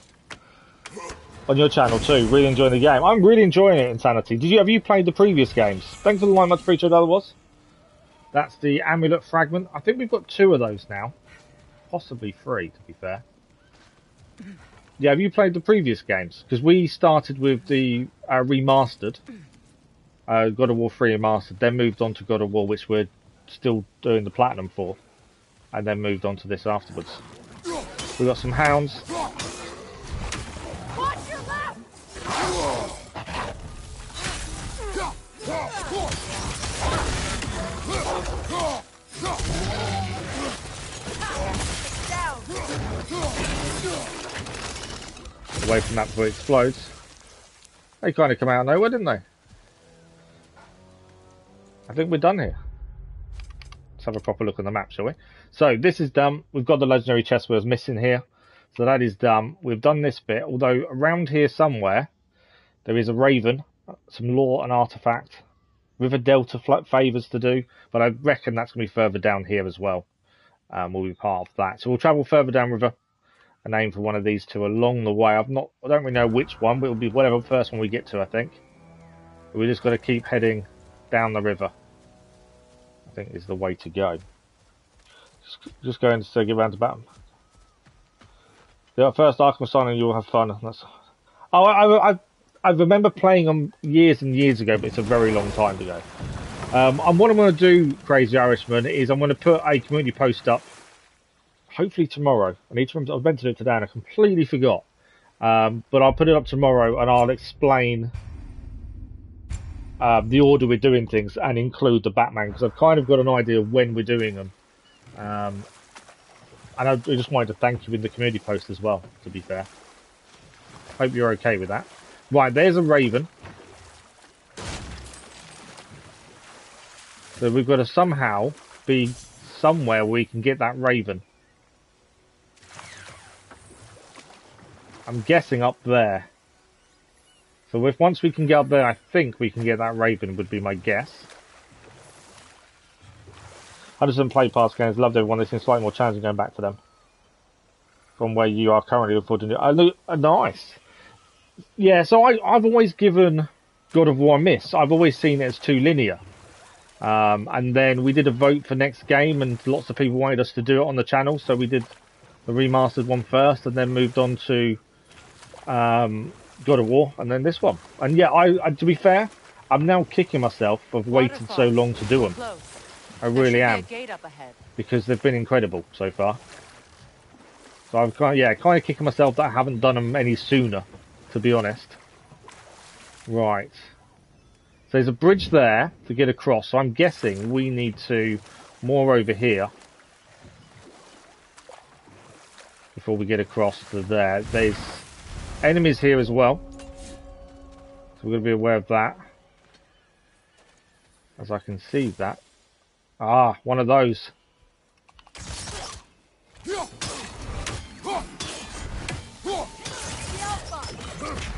Speaker 1: On your channel too, really enjoying the game. I'm really enjoying it, Insanity. Have you played the previous games? Thanks for the line, much appreciated, otherwise. That's the amulet fragment. I think we've got 2 of those now. Possibly 3, to be fair. Yeah, have you played the previous games? Because we started with the remastered God of War 3 remastered, then moved on to God of War, which we're still doing the platinum for, and then moved on to this afterwards. We've got some hounds.
Speaker 4: Watch your left!
Speaker 1: Away from that before it explodes. They kind of come out of nowhere, didn't they? I think we're done here. Let's have a proper look on the map, shall we? So this is done. We've got the legendary chest we was missing here. So that is done. We've done this bit, although around here somewhere there is a raven, some lore and artifact, River Delta favours to do, but I reckon that's going to be further down here as well. We'll be part of that. So we'll travel further down river and aim for one of these 2 along the way. I don't really know which one, but it'll be whatever first one we get to, I think. But we just got to keep heading down the river, I think is the way to go. Just going to give round about them. The first Arkham Asylum, you'll have fun. That's... Oh, I remember playing them years and years ago, but it's a very long time ago. And what I'm going to do, Crazy Irishman, is I'm going to put a community post up, hopefully tomorrow. I was meant to do it today and I completely forgot. But I'll put it up tomorrow and I'll explain the order we're doing things and include the Batman, because I've kind of got an idea of when we're doing them. And I just wanted to thank you in the community post as well, to be fair. Hope you're okay with that. Right, there's a raven. So we've got to somehow be somewhere where we can get that raven. I'm guessing up there. So once we can get up there, I think we can get that raven, would be my guess. 100% play past games, loved everyone. They seem slightly more challenging going back to them. From where you are currently affording to... nice. Yeah, so I've always given God of War a miss. I've always seen it as too linear. And then we did a vote for next game, and lots of people wanted us to do it on the channel, so we did the remastered one first, and then moved on to God of War, and then this one. And yeah, I to be fair, I'm now kicking myself of waiting so long to do them.
Speaker 2: Close.
Speaker 1: I really
Speaker 2: There
Speaker 1: am,
Speaker 2: should be a gate up ahead.
Speaker 1: because they've been incredible so far. So I'm kind of kicking myself that I haven't done them any sooner, to be honest. Right. So there's a bridge there to get across. So I'm guessing we need to moor over here before we get across to there. There's enemies here as well, so we're going to be aware of that. As I can see that. Ah, one of those.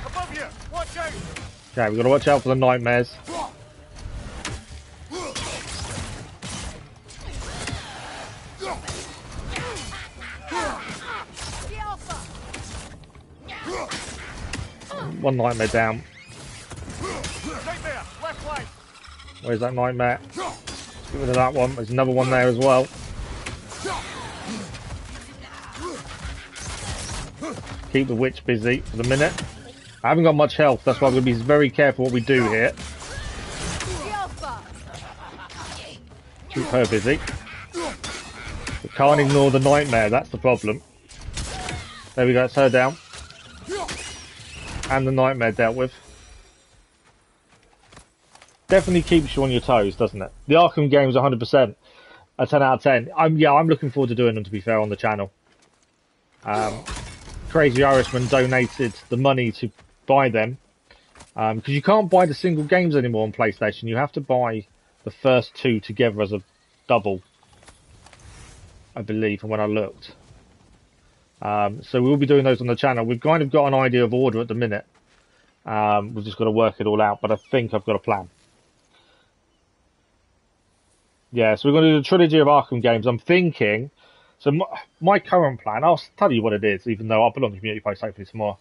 Speaker 3: Above you! Watch out!
Speaker 1: Okay, we've got to watch out for the nightmares. One nightmare down.
Speaker 3: Right there, left flank.
Speaker 1: Where's that nightmare? Get rid of that one. There's another one there as well. Keep the witch busy for the minute. I haven't got much health, that's why I'm going to be very careful what we do here. Keep her busy. We can't ignore the nightmare, that's the problem. There we go, it's her down. And the nightmare dealt with. Definitely keeps you on your toes, doesn't it? The Arkham games 100%. A 10 out of 10. I'm looking forward to doing them, to be fair, on the channel. Crazy Irishman donated the money to buy them. Because you can't buy the single games anymore on PlayStation. You have to buy the first two together as a double, I believe, from when I looked. So we'll be doing those on the channel. We've kind of got an idea of order at the minute. We've just got to work it all out, but I think I've got a plan. Yeah, so we're going to do the trilogy of Arkham games. I'm thinking, so my current plan, I'll tell you what it is, even though I'll put it on the community post hopefully tomorrow.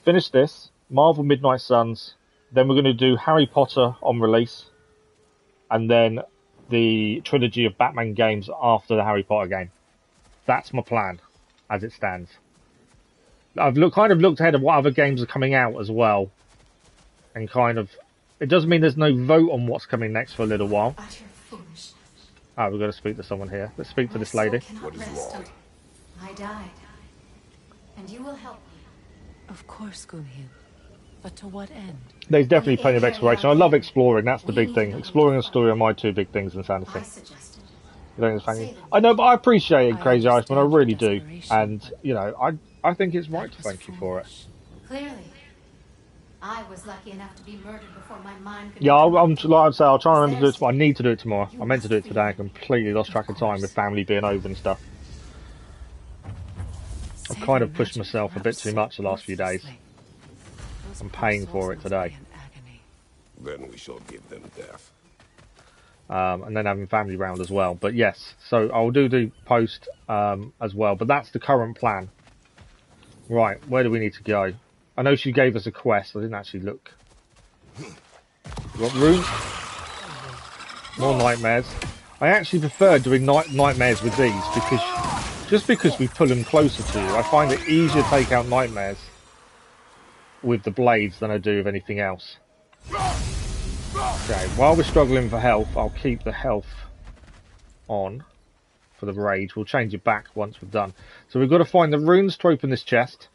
Speaker 1: Finish this, Marvel Midnight Suns, then we're going to do Harry Potter on release, and then the trilogy of Batman games after the Harry Potter game. That's my plan, as it stands. I've kind of looked ahead of what other games are coming out as well, and kind of, it doesn't mean there's no vote on what's coming next for a little while. Oh, we've got to speak to someone here. Let's speak to this lady.
Speaker 5: What is wrong?
Speaker 6: I died, and you will help me.
Speaker 2: Of course, Gunhild. But to what end?
Speaker 1: There's definitely plenty of exploration. I love exploring, that's the big thing. Exploring and story are my two big things in Sanity.
Speaker 6: I suggested.
Speaker 1: You don't understand? I know, but I appreciate it, Crazy Irishman, I really do. And, you know, I think it's right to thank you for it.
Speaker 6: Clearly, I was lucky enough to be murdered before my mind could...
Speaker 1: Yeah, like I'd say, I'll try and remember to do it tomorrow. I need to do it tomorrow. I meant to do it today. I completely lost track of time with family being over and stuff. I've kind of pushed myself a bit too much the last few days. I'm paying for it today.
Speaker 5: Then we shall give them death.
Speaker 1: And then having family round as well. But yes, so I'll do the post as well. But that's the current plan. Right, where do we need to go? I know she gave us a quest. I didn't actually look. What room? More nightmares. I actually prefer doing nightmares with these because we pull them closer to you. I find it easier to take out nightmares with the blades than I do with anything else. Okay, while we're struggling for health, I'll keep the health on for the rage. We'll change it back once we're done. So we've got to find the runes to open this chest.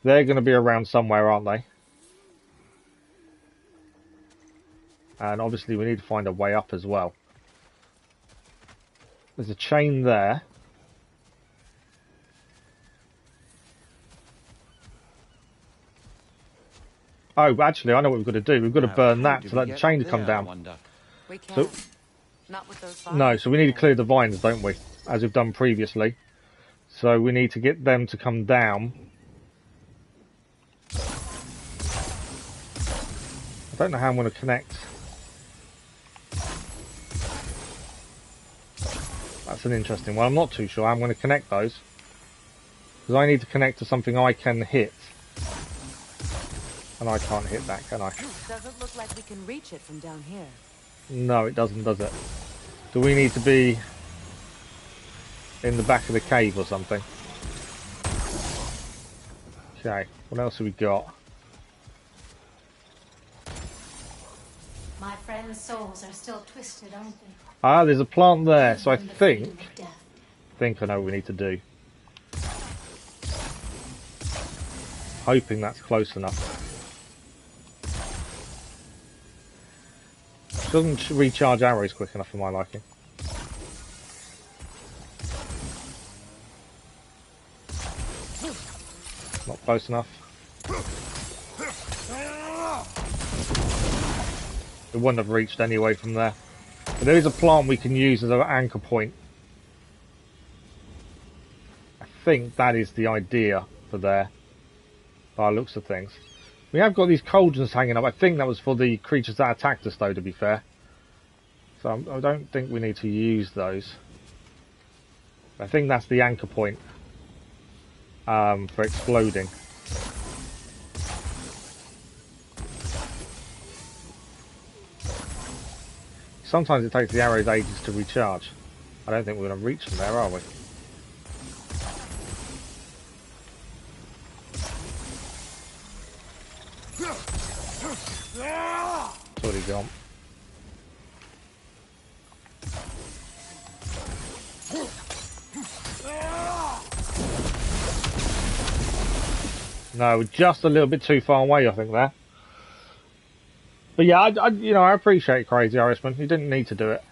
Speaker 1: They're going to be around somewhere, aren't they? And obviously we need to find a way up as well. There's a chain there. Oh, actually, I know what we've got to do. We've got to burn that to let the chain come down.
Speaker 2: We can't.
Speaker 1: So,
Speaker 2: Not with those vines.
Speaker 1: no, so we need to clear the vines, don't we? As we've done previously. So we need to get them to come down. I don't know how I'm going to connect. That's an interesting one. I'm not too sure how I'm going to connect those. Because I need to connect to something I can hit. And I can't hit that, can I?
Speaker 2: Doesn't look like we can reach it from down here.
Speaker 1: No, it doesn't, does it? Do we need to be in the back of the cave or something? Okay, what else have we got?
Speaker 6: My friends' souls are still twisted, aren't they?
Speaker 1: Ah, there's a plant there, so I
Speaker 6: Even the freedom
Speaker 1: think
Speaker 6: of death.
Speaker 1: I know what we need to do. Hoping that's close enough. Doesn't recharge arrows quick enough for my liking. Not close enough. It wouldn't have reached anyway from there. But there is a plant we can use as an anchor point. I think that is the idea for there, by the looks of things. We have got these cauldrons hanging up. I think that was for the creatures that attacked us, though, to be fair. So I don't think we need to use those. I think that's the anchor point for exploding. Sometimes it takes the arrows ages to recharge. I don't think we're going to reach them there, are we? It's already gone. No, we're just a little bit too far away, I think, there. But yeah, I appreciate Crazy Irishman. You didn't need to do it.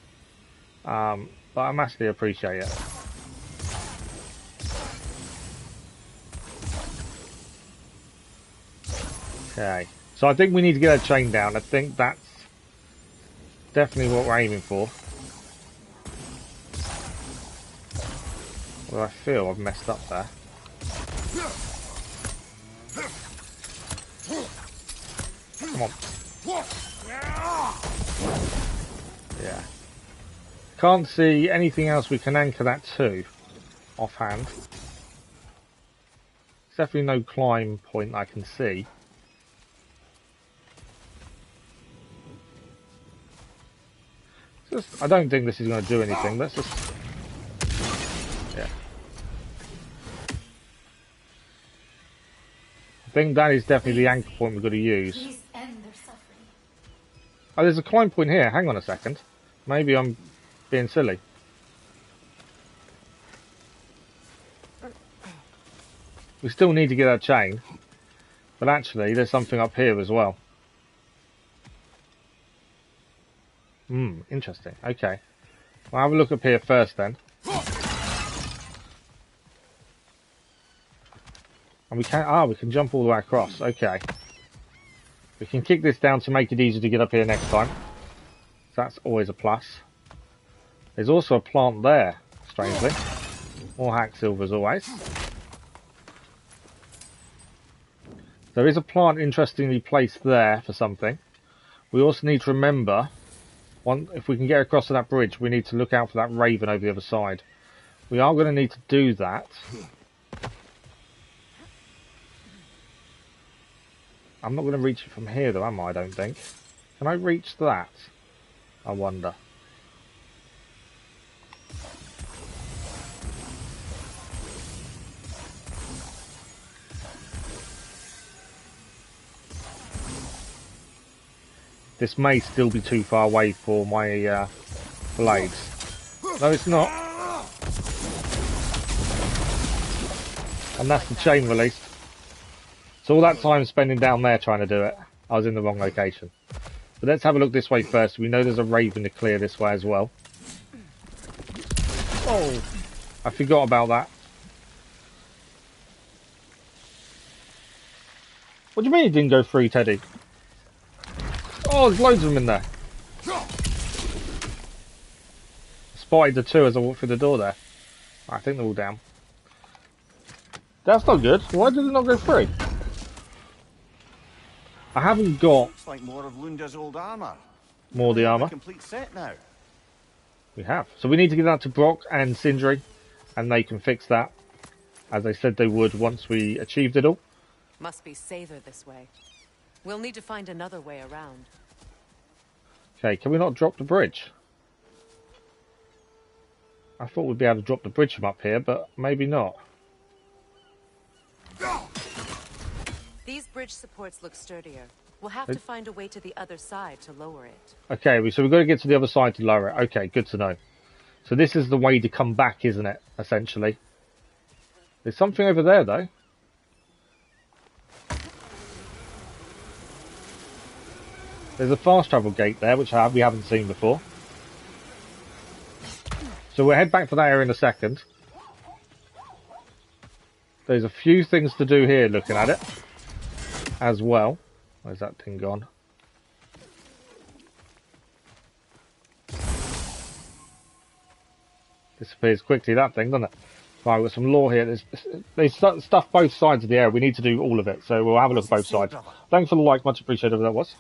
Speaker 1: But I massively appreciate it. Okay. So I think we need to get a chain down. I think that's definitely what we're aiming for. Well, I feel I've messed up there. Come on. Yeah. Can't see anything else we can anchor that to offhand. There's definitely no climb point I can see. I don't think this is going to do anything. Let's just... Yeah. I think that is definitely the anchor point we've got to use. Oh, there's a climb point here. Hang on a second. Maybe I'm being silly. We still need to get our chain. But actually, there's something up here as well. Interesting. Okay. Well, have a look up here first then. And we can jump all the way across. Okay. We can kick this down to make it easier to get up here next time. So that's always a plus. There's also a plant there, strangely. More hack silver as always. There is a plant interestingly placed there for something. We also need to remember, if we can get across to that bridge, we need to look out for that raven over the other side. We are going to need to do that. I'm not going to reach it from here though, am I? I don't think. Can I reach that? I wonder. This may still be too far away for my blades. No, it's not. And that's the chain release. So all that time spending down there trying to do it, I was in the wrong location. But let's have a look this way first. We know there's a raven to clear this way as well. Oh, I forgot about that. What do you mean it didn't go through, Teddy? Oh, there's loads of them in there. Spotted the two as I walked through the door there. I think they're all down. That's not good. Why did it not go through? I haven't got...
Speaker 3: Looks like more of Lunda's old armour.
Speaker 1: More of the armour.
Speaker 3: Complete set now.
Speaker 1: We have. So we need to get that to Brock and Sindri, and they can fix that, as they said they would once we achieved it all.
Speaker 2: Must be safer this way. We'll need to find another way around.
Speaker 1: Okay, can we not drop the bridge? I thought we'd be able to drop the bridge from up here, but maybe not.
Speaker 2: These bridge supports look sturdier. We'll have to find a way to the other side to lower it.
Speaker 1: Okay, so we've got to get to the other side to lower it. Okay, good to know. So this is the way to come back, isn't it? Essentially. There's something over there, though. There's a fast travel gate there, which we haven't seen before. So we'll head back to that area in a second. There's a few things to do here, looking at it, as well. Where's that thing gone? Disappears quickly, that thing, doesn't it? Right, we've got some lore here. There's stuff both sides of the area. We need to do all of it, so we'll have a look at both sides. Thanks for the like, much appreciated, whatever that was.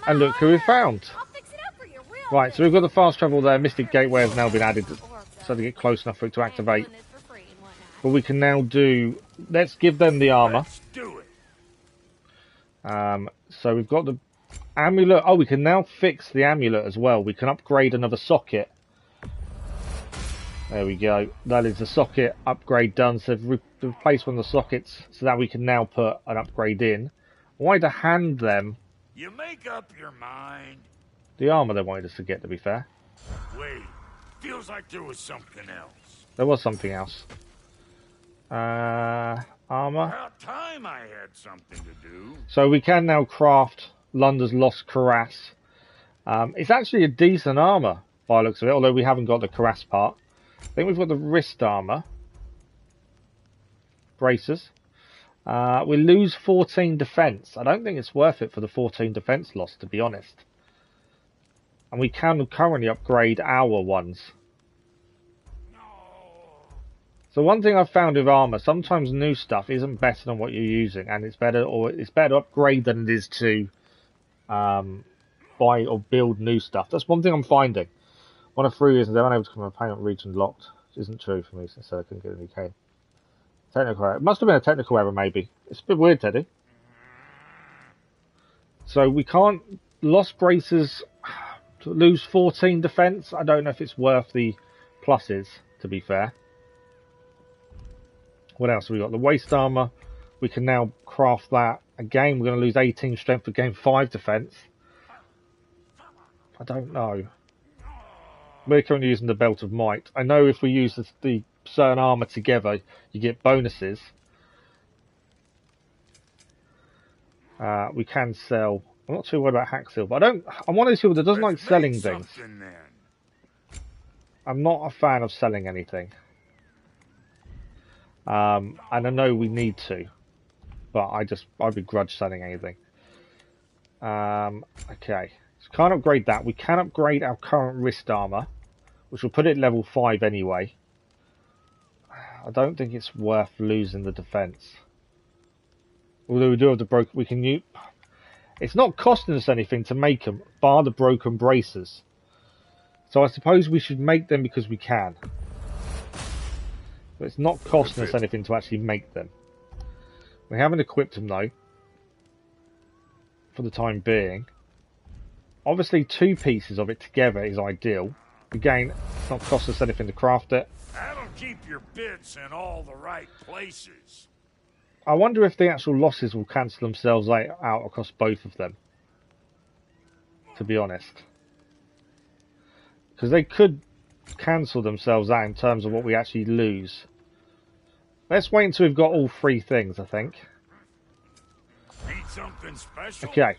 Speaker 1: And look who we found. Right, so we've got the fast travel there. Mystic Gateway has now been added, so they get close enough for it to activate. But we can now do... Let's give them the armour. So we've got the amulet. Oh, we can now fix the amulet as well. We can upgrade another socket. There we go. That is the socket upgrade done. So they've replaced one of the sockets so that we can now put an upgrade in. I wanted to hand them...
Speaker 7: You make up your mind.
Speaker 1: The armour they wanted us to get, to be fair.
Speaker 7: Wait, feels like there was something else.
Speaker 1: There was something else. Armour.
Speaker 7: About time I had something to do.
Speaker 1: So we can now craft Lunda's Lost Cuirass. It's actually a decent armour by the looks of it, although we haven't got the cuirass part. I think we've got the wrist armour. Braces. We lose 14 defence. I don't think it's worth it for the 14 defence loss, to be honest. And we can currently upgrade our ones. So one thing I've found with armour, sometimes new stuff isn't better than what you're using, and it's better to upgrade than it is to buy or build new stuff. That's one thing I'm finding. One of 3 reasons they're unable to come from a payment region locked, which isn't true for me since I couldn't get an UK. Technical error. It must have been a technical error, maybe. It's a bit weird, Teddy. So we can't... Lost braces... To lose 14 defence. I don't know if it's worth the pluses, to be fair. What else have we got? The waist armour. We can now craft that. Again, we're going to lose 18 strength for gain 5 defence. I don't know. We're currently using the Belt of Might. I know if we use the certain armour together, you get bonuses. We can sell... I'm not too worried about hack silver. I'm one of those people that doesn't like selling things. I'm not a fan of selling anything. And I know we need to. But I begrudge selling anything. Okay. So can't upgrade that. We can upgrade our current wrist armour, which will put it level 5 anyway. I don't think it's worth losing the defence. Although we do have the broken... We can use... It's not costing us anything to make them, bar the broken braces. So I suppose we should make them because we can. But it's not costing us anything to actually make them. We haven't equipped them though. For the time being. Obviously 2 pieces of it together is ideal. Again, it's not cost us anything to craft it.
Speaker 7: That'll keep your bits in all the right places.
Speaker 1: I wonder if the actual losses will cancel themselves out across both of them. To be honest. Because they could cancel themselves out in terms of what we actually lose. Let's wait until we've got all 3 things, I think.
Speaker 7: Need something special?
Speaker 1: Okay.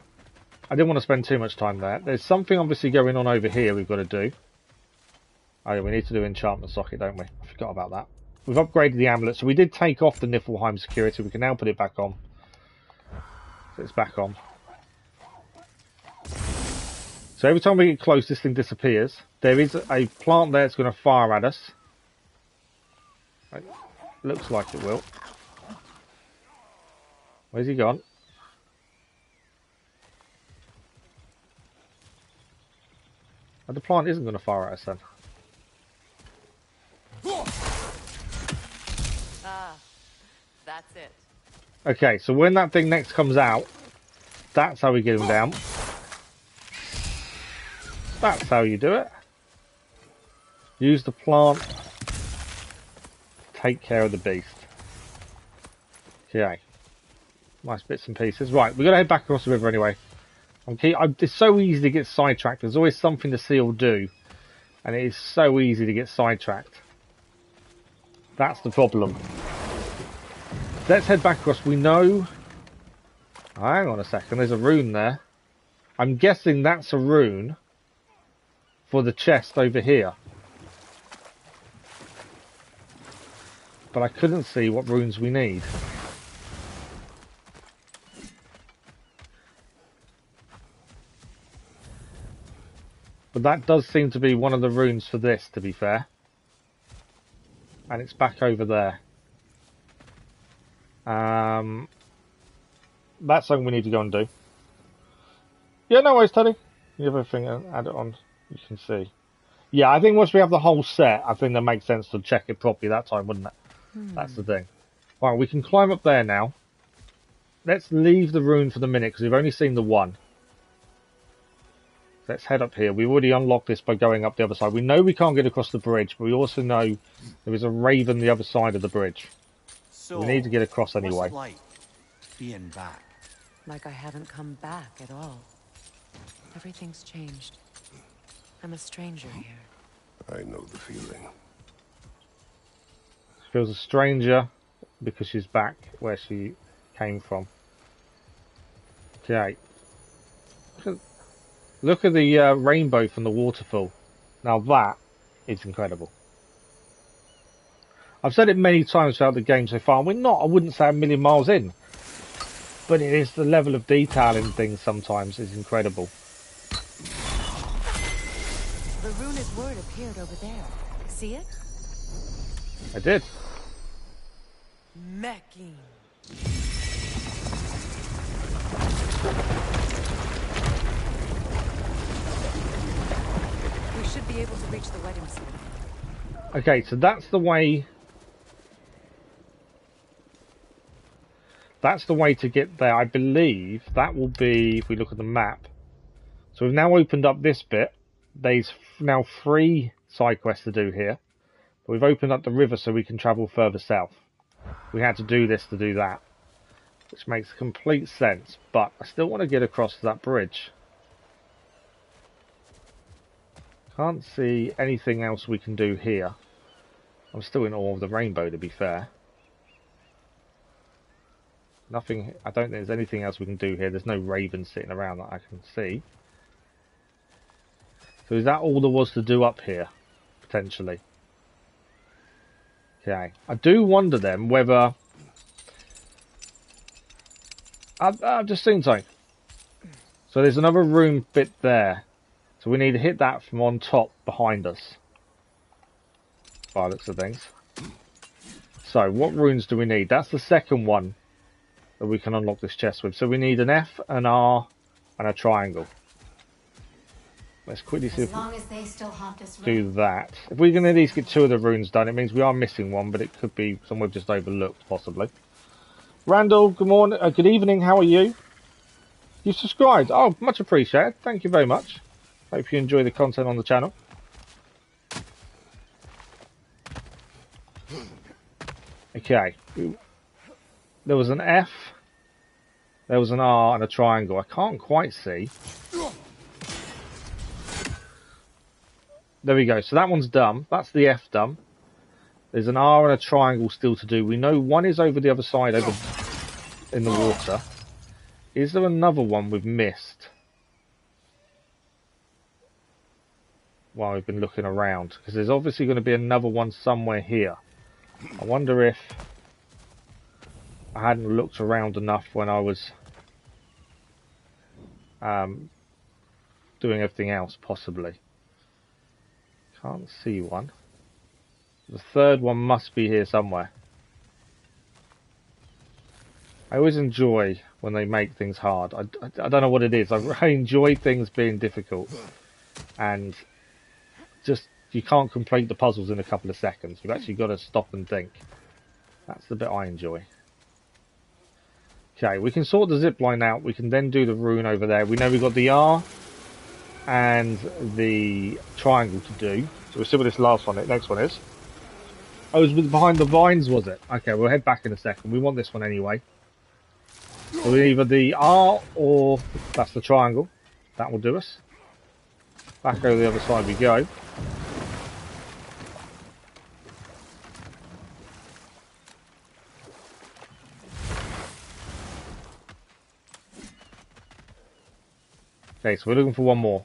Speaker 1: I didn't want to spend too much time there. There's something obviously going on over here we've got to do. Oh yeah, we need to do enchantment socket, don't we? I forgot about that. We've upgraded the amulet, so we did take off the Niflheim security. We can now put it back on. So it's back on. So every time we get close, this thing disappears. There is a plant there that's going to fire at us. It looks like it will. Where's he gone? Oh, the plant isn't going to fire at us then.
Speaker 2: That's it.
Speaker 1: Okay, so when that thing next comes out, that's how we get him down. That's how you do it. Use the plant. Take care of the beast. Okay. Nice bits and pieces. Right, we're going to head back across the river anyway. It's so easy to get sidetracked. There's always something to see or do. And it is so easy to get sidetracked. That's the problem. Let's head back across. We know Hang on a second, there's a rune there. I'm guessing that's a rune for the chest over here. But I couldn't see what runes we need. But that does seem to be one of the runes for this, to be fair. And it's back over there. That's something we need to go and do. Yeah, no worries, Teddy. You have everything and add it on. You can see. Yeah, I think once we have the whole set, I think that makes sense to check it properly that time, wouldn't it? That's the thing. Right, we can climb up there now. Let's leave the rune for the minute, because we've only seen the one. Let's head up here. We've already unlocked this by going up the other side. We know we can't get across the bridge, but we also know there is a raven the other side of the bridge. So we need to get across anyway.
Speaker 3: What's it like being back?
Speaker 2: Like I haven't come back at all. Everything's changed. I'm a stranger here.
Speaker 5: I know the feeling.
Speaker 1: She feels a stranger because she's back where she came from. Okay. Look at the rainbow from the waterfall. Now that is incredible. I've said it many times throughout the game so far. We're not, I wouldn't say, a million miles in. But it is the level of detail in things sometimes is incredible.
Speaker 2: The ruined word appeared over there. See it?
Speaker 1: I did.
Speaker 2: Mecking. We should be able to reach the wedding soon.
Speaker 1: Okay, so that's the way. That's the way to get there. I believe that will be, if we look at the map. So we've now opened up this bit. There's now 3 side quests to do here. But we've opened up the river so we can travel further south. We had to do this to do that. Which makes complete sense. But I still want to get across to that bridge. Can't see anything else we can do here. I'm still in awe of the rainbow, to be fair. Nothing, I don't think there's anything else we can do here. There's no ravens sitting around that I can see. So is that all there was to do up here? Potentially. Okay. I do wonder then whether... I've just seen something. So there's another room bit there. So we need to hit that from on top behind us. By the looks of things. So what runes do we need? That's the second one that we can unlock this chest with. So we need an F, an R, and a triangle. Let's quickly see if we do that. If we can at least get 2 of the runes done, it means we are missing one, but it could be somewhere just overlooked, possibly. Randall, good morning, good evening, how are you? You subscribed? Oh, much appreciated. Thank you very much. Hope you enjoy the content on the channel. Okay. There was an F, there was an R, and a triangle. I can't quite see. There we go. So that one's done. That's the F done. There's an R and a triangle still to do. We know one is over the other side, over in the water. Is there another one we've missed? While we've been looking around. Because there's obviously going to be another one somewhere here. I wonder if I hadn't looked around enough when I was doing everything else, possibly. Can't see one. The third one must be here somewhere. I always enjoy when they make things hard. I don't know what it is. I enjoy things being difficult. And just, you can't complete the puzzles in a couple of seconds. You've actually got to stop and think. That's the bit I enjoy. Okay, we can sort the zip line out. We can then do the rune over there. We know we've got the R and the triangle to do. So we'll see what this last one, the next one is. Oh, it was behind the vines, was it? Okay, we'll head back in a second. We want this one anyway. So either the R or that's the triangle. That will do us. Back over the other side we go. Okay, so we're looking for one more.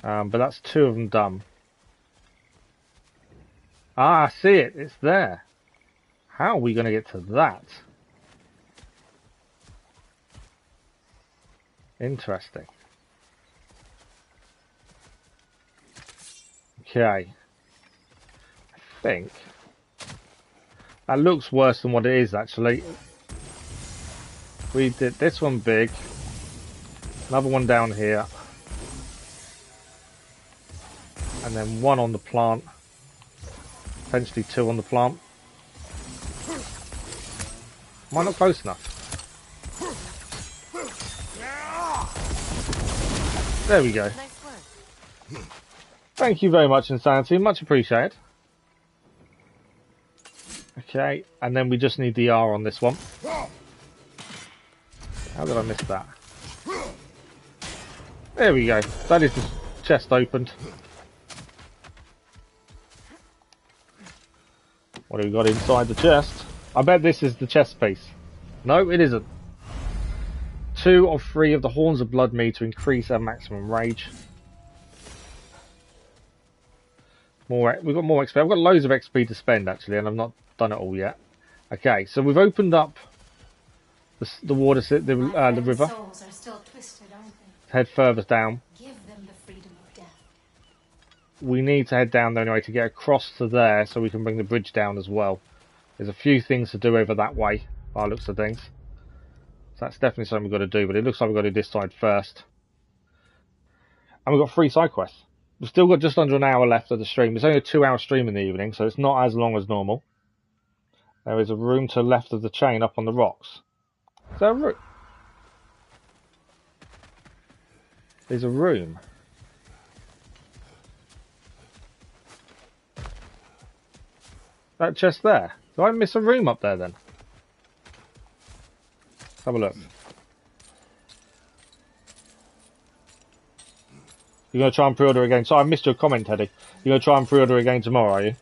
Speaker 1: But that's 2 of them done. Ah, I see it. It's there. How are we going to get to that? Interesting. Okay. I think that looks worse than what it is, actually. We did this one big. Another one down here. And then 1 on the plant. Potentially 2 on the plant. Am I not close enough? There we go.
Speaker 2: Nice work.
Speaker 1: Thank you very much, Insanity. Much appreciated. Okay, and then we just need the R on this one. How did I miss that? There we go. That is the chest opened. What have we got inside the chest? I bet this is the chest piece. No, it isn't. 2 of 3 of the Horns of Blood mead to increase our maximum rage. We've got more XP. I've got loads of XP to spend, actually, and I've not done it all yet. Okay, so we've opened up the water, the river.
Speaker 6: Souls are still twisted, aren't they?
Speaker 1: Head further down.
Speaker 6: Give them the freedom of death.
Speaker 1: We need to head down there anyway to get across to there so we can bring the bridge down as well. There's a few things to do over that way, by the looks of things. So that's definitely something we've got to do, but it looks like we've got to do this side first. And we've got 3 side quests. We've still got just under an hour left of the stream. It's only a 2-hour stream in the evening, so it's not as long as normal. There is a room to the left of the chain up on the rocks. Is there a room? There's a room. That chest there. Did I miss a room up there then? Let's have a look. You're going to try and pre-order again. So I missed your comment, Teddy. You're going to try and pre-order again tomorrow, are you?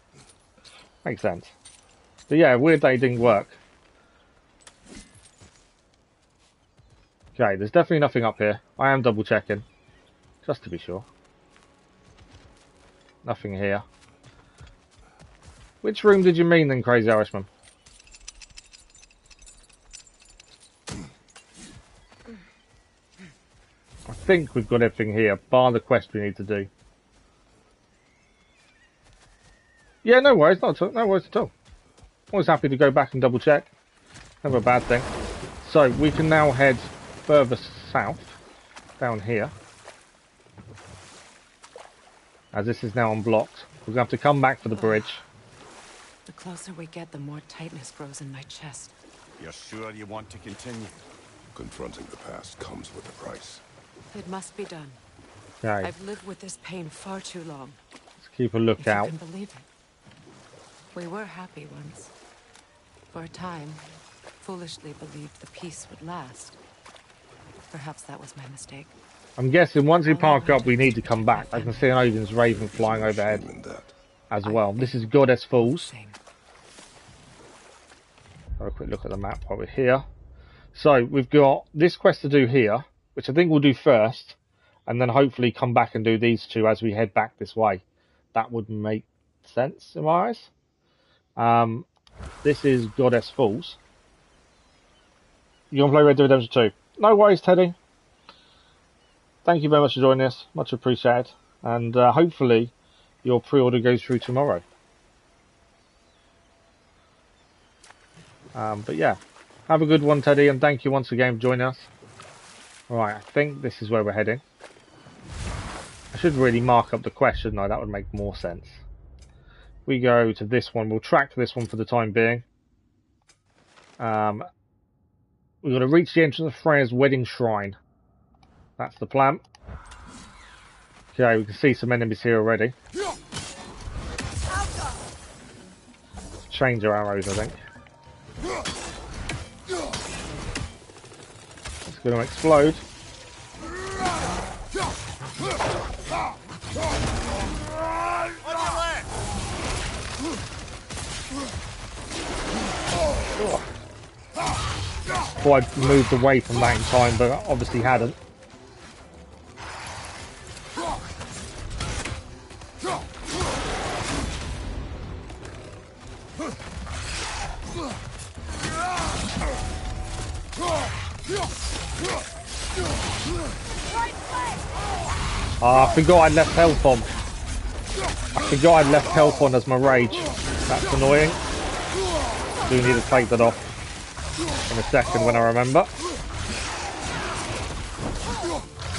Speaker 1: Makes sense. But yeah, weird that it didn't work. Okay, there's definitely nothing up here. I am double checking. Just to be sure. Nothing here. Which room did you mean then, Crazy Irishman? I think we've got everything here, bar the quest we need to do. Yeah, no worries, no worries at all. Always happy to go back and double check. Never a bad thing. So we can now head further south, down here. As this is now unblocked. We're going to have to come back for the bridge.
Speaker 2: The closer we get, the more tightness grows in my chest.
Speaker 3: You're sure you want to continue?
Speaker 5: Confronting the past comes with a price.
Speaker 2: It must be done.
Speaker 1: Okay,
Speaker 2: I've lived with this pain far too long.
Speaker 1: let's keep a lookout.
Speaker 2: If you can believe it. We were happy once. For a time, foolishly believed the peace would last. Perhaps that was my mistake.
Speaker 1: I'm guessing once we park up, we need to come back. I can see an Odin's Raven flying overhead
Speaker 5: Even that.
Speaker 1: as well. This is Goddess Falls.
Speaker 2: Same.
Speaker 1: Have a quick look at the map while we're here. So we've got this quest to do here, which I think we'll do first, and then hopefully come back and do these 2 as we head back this way. That would make sense in my eyes. This is Goddess Falls. You want to play Red Dead Redemption 2? No worries, Teddy. Thank you very much for joining us. Much appreciated. And hopefully your pre-order goes through tomorrow. But yeah, have a good one, Teddy, and thank you once again for joining us. Right, I think this is where we're heading. I should really mark up the quest, shouldn't I? That would make more sense. We go to this one. We'll track this one for the time being. We've got to reach the entrance of Freya's wedding shrine. That's the plan. Okay, we can see some enemies here already. Change our arrows, I think. It's going to explode. Thought I'd moved away from that in time, but I obviously hadn't. I forgot I left health on. I forgot I left health on as my rage. That's annoying. I do need to take that off in a second when I remember. What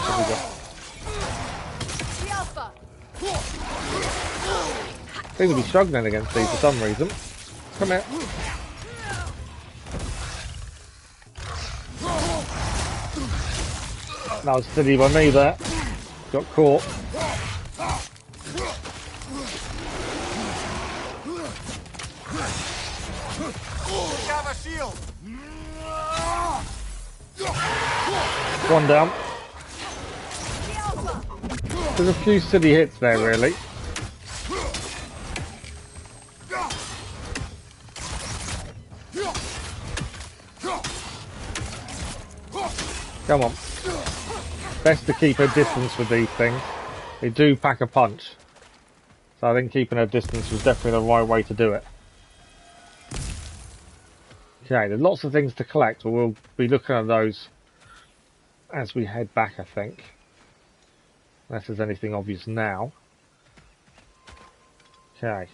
Speaker 1: have we got? Seem to be struggling against these for some reason. Come here. That was silly by me there. Got caught. One down. There's a few silly hits there, really. Come on. Best to keep a distance with these things. They do pack a punch. So I think keeping a distance was definitely the right way to do it. Okay, there's lots of things to collect, but we'll be looking at those as we head back, I think. Unless there's anything obvious now. Okay.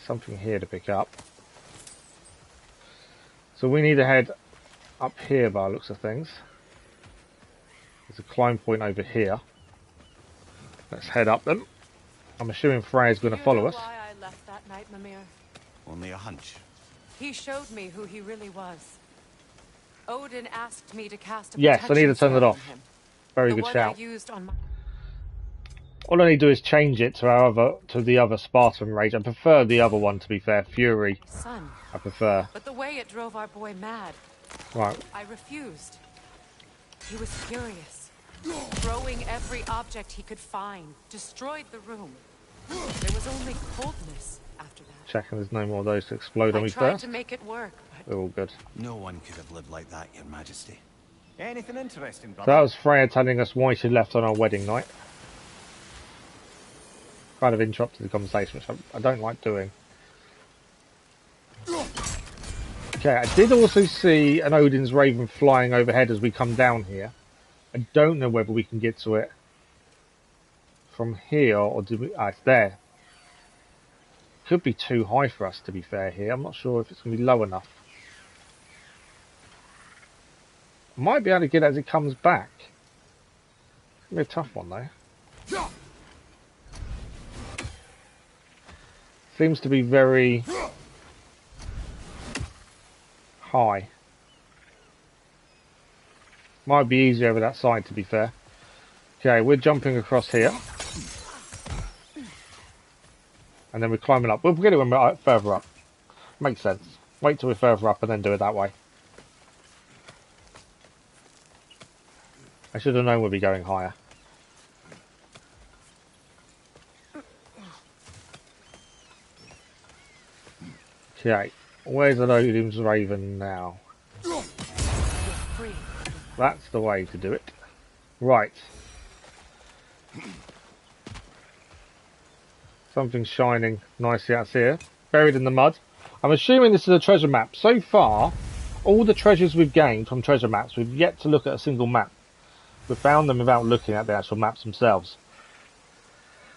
Speaker 1: Something here to pick up. So we need to head up here by the looks of things. There's a climb point over here. Let's head up them. I'm assuming Freya's going to follow us.
Speaker 2: Why I left that night, Mimir?
Speaker 3: Only a hunch.
Speaker 2: He showed me who he really was. Odin asked me to cast a
Speaker 1: Yes, I need to turn it off.
Speaker 2: him.
Speaker 1: Very
Speaker 2: The
Speaker 1: good
Speaker 2: one
Speaker 1: shout.
Speaker 2: I used on my...
Speaker 1: All I need to do is change it to the other Spartan rage. I prefer the other one, to be fair. Fury,
Speaker 2: son.
Speaker 1: I prefer.
Speaker 2: But the way it drove our boy mad,
Speaker 1: Right.
Speaker 2: I refused. He was furious, throwing every object he could find, destroyed the room. There was only coldness after that.
Speaker 1: Checking there's no more of those to explode on
Speaker 2: I
Speaker 1: me
Speaker 2: tried
Speaker 1: first.
Speaker 2: to make it work, but
Speaker 1: They're all good.
Speaker 3: No one could have lived like that, Your Majesty. Anything interesting,
Speaker 1: So
Speaker 3: brother?
Speaker 1: that was Freya telling us why she left on our wedding night. Kind of interrupted the conversation, which I don't like doing. Okay, I did also see an Odin's Raven flying overhead as we come down here. I don't know whether we can get to it from here, or do we... Ah, it's there. Could be too high for us, to be fair, here. I'm not sure if it's going to be low enough. Might be able to get it as it comes back. It's going to be a tough one, though. Seems to be very high. Might be easier over that side, to be fair. Okay, we're jumping across here. And then we're climbing up. We'll get it when we're further up. Makes sense. Wait till we're further up and then do it that way. I should have known we'd be going higher. Okay, where's the Odin's Raven now? That's the way to do it. Right. Something shining nicely out here. Buried in the mud. I'm assuming this is a treasure map. So far, all the treasures we've gained from treasure maps, we've yet to look at a single map. We've found them without looking at the actual maps themselves.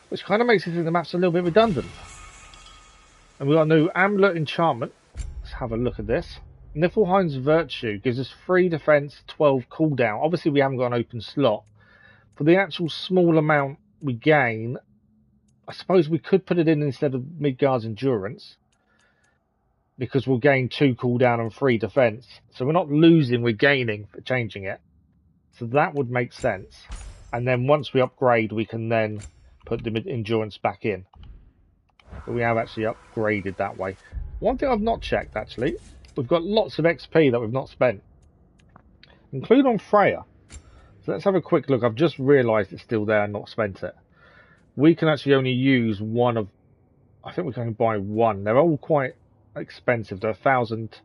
Speaker 1: Which kind of makes me think the map's a little bit redundant. And we've got a new amulet enchantment. Let's have a look at this. Niflheim's Virtue gives us 3 defense, 12 cooldown. Obviously we haven't got an open slot. For the actual small amount we gain, I suppose we could put it in instead of Midgard's Endurance. Because we'll gain 2 cooldown and 3 defense. So we're not losing, we're gaining for changing it. So that would make sense. And then once we upgrade, we can then put the Endurance back in. But we have actually upgraded that way. One thing I've not checked, actually, we've got lots of XP that we've not spent. Include on Freya. So let's have a quick look. I've just realised it's still there and not spent it. we can actually only use one of... I think we can only buy one. They're all quite expensive. They're 1,000,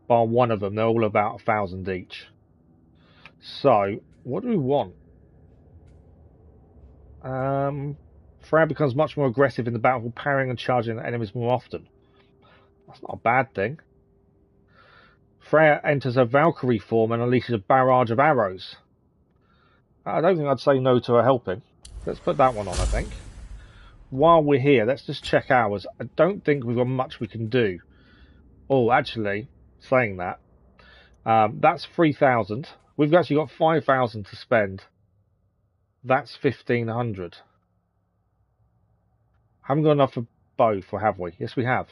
Speaker 1: bar one of them. They're all about 1,000 each. So, what do we want? Freya becomes much more aggressive in the battle, parrying and charging enemies more often. That's not a bad thing. Freya enters her Valkyrie form and unleashes a barrage of arrows. I don't think I'd say no to her helping. Let's put that one on, I think. While we're here, let's just check ours. I don't think we've got much we can do. Oh, actually, saying that, that's 3,000. We've actually got 5,000 to spend. That's 1,500. Haven't got enough for both, or have we? Yes, we have.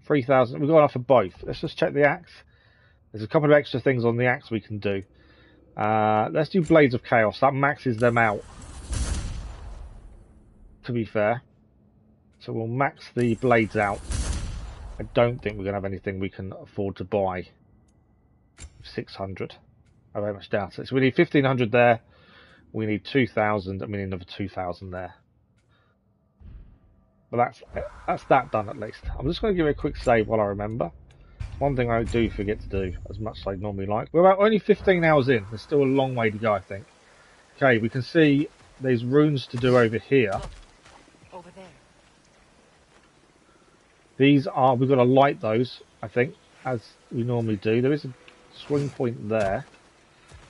Speaker 1: 3,000. We've got enough for both. Let's just check the axe. There's a couple of extra things on the axe we can do. Let's do Blades of Chaos. That maxes them out, to be fair. So we'll max the blades out. I don't think we're going to have anything we can afford to buy. 600. I very much doubt it. So we need 1,500 there. We need 2,000, and we need another 2,000 there. But that's that done at least. I'm just going to give it a quick save while I remember. One thing I do forget to do, as much as I normally like. We're about only 15 hours in. There's still a long way to go, I think. Okay, we can see there's runes to do over here.
Speaker 2: Over there.
Speaker 1: These are, we've got to light those, I think, as we normally do. There is a swing point there.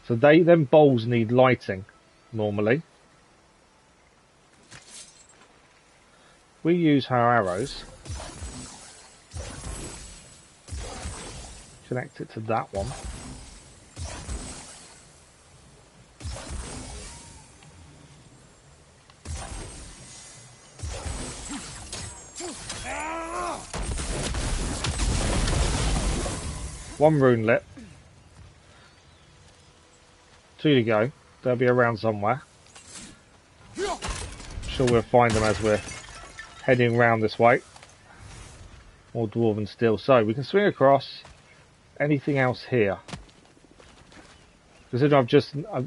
Speaker 1: So them bowls need lighting, normally. We use our arrows. Connect it to that one. One rune lit. 2 to go. They'll be around somewhere. I'm sure we'll find them as we're heading round this way. More dwarven steel. So we can swing across. Anything else here? Considering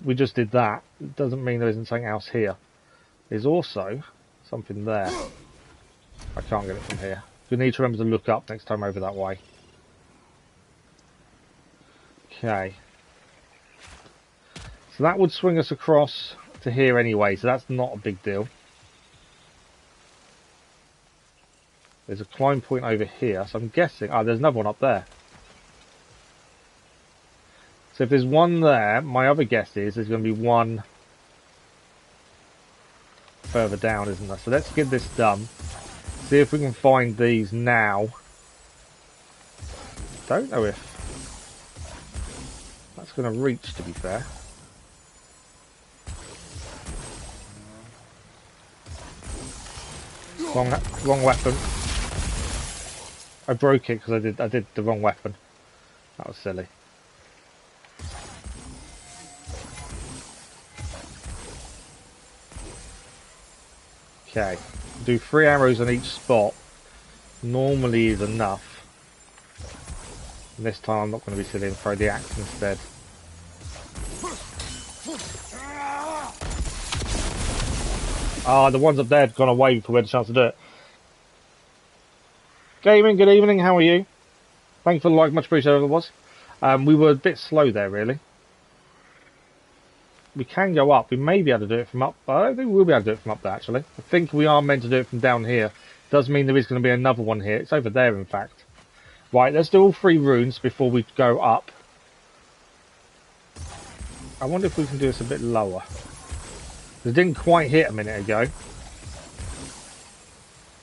Speaker 1: we just did that, it doesn't mean there isn't something else here. There's also something there. I can't get it from here. We need to remember to look up next time over that way. Okay. So that would swing us across to here anyway, so that's not a big deal. There's a climb point over here, so I'm guessing... Oh, there's another one up there. So if there's one there, my other guess is there's going to be one further down, isn't there? So let's get this done. See if we can find these now. Don't know if that's going to reach, to be fair. Wrong weapon. I broke it because I did the wrong weapon. That was silly. Okay, do 3 arrows on each spot. Normally is enough. And this time I'm not going to be silly and throw the axe instead. Ah, the ones up there have gone away before we had a chance to do it. Gaming, good evening, how are you? Thank you for the like, much appreciated it was. We were a bit slow there, really. We can go up. We may be able to do it from up. I don't think we'll be able to do it from up there, actually. I think we are meant to do it from down here. Does mean there is going to be another one here. It's over there, in fact. Right, let's do all 3 runes before we go up. I wonder if we can do this a bit lower. It didn't quite hit a minute ago.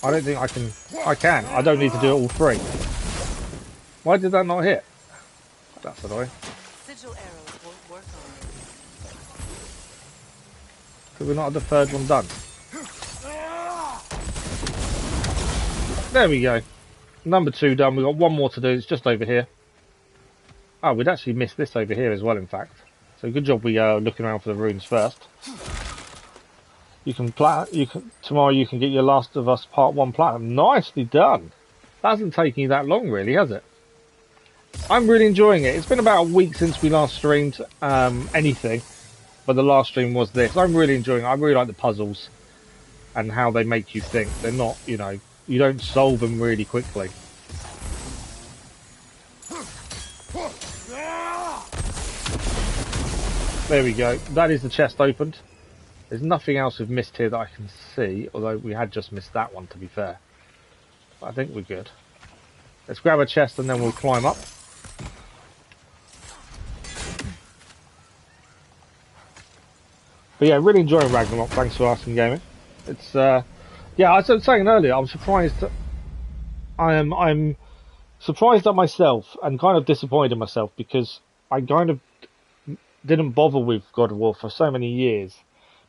Speaker 1: I don't think I can... I can. I don't need to do it all 3. Why did that not hit? That's annoying.
Speaker 2: Sigil arrows won't work on it.
Speaker 1: Could we not have the 3rd one done? There we go. Number 2 done. We've got 1 more to do. It's just over here. Oh, we'd actually missed this over here as well, in fact. So good job we are looking around for the runes first. Tomorrow you can get your Last of Us Part 1 platinum. Nicely done. That hasn't taken you that long, really, has it? I'm really enjoying it. It's been about a week since we last streamed anything, but the last stream was this. I'm really enjoying it. I really like the puzzles. and how they make you think. They're not, you know, you don't solve them really quickly. There we go. That is the chest opened. There's nothing else we've missed here that I can see, although we had just missed that one, to be fair. But I think we're good. Let's grab a chest and then we'll climb up. But yeah, really enjoying Ragnarok. Thanks for asking, Gaming. It's yeah, I was saying earlier, I'm surprised. I'm surprised at myself and kind of disappointed in myself because I kind of didn't bother with God of War for so many years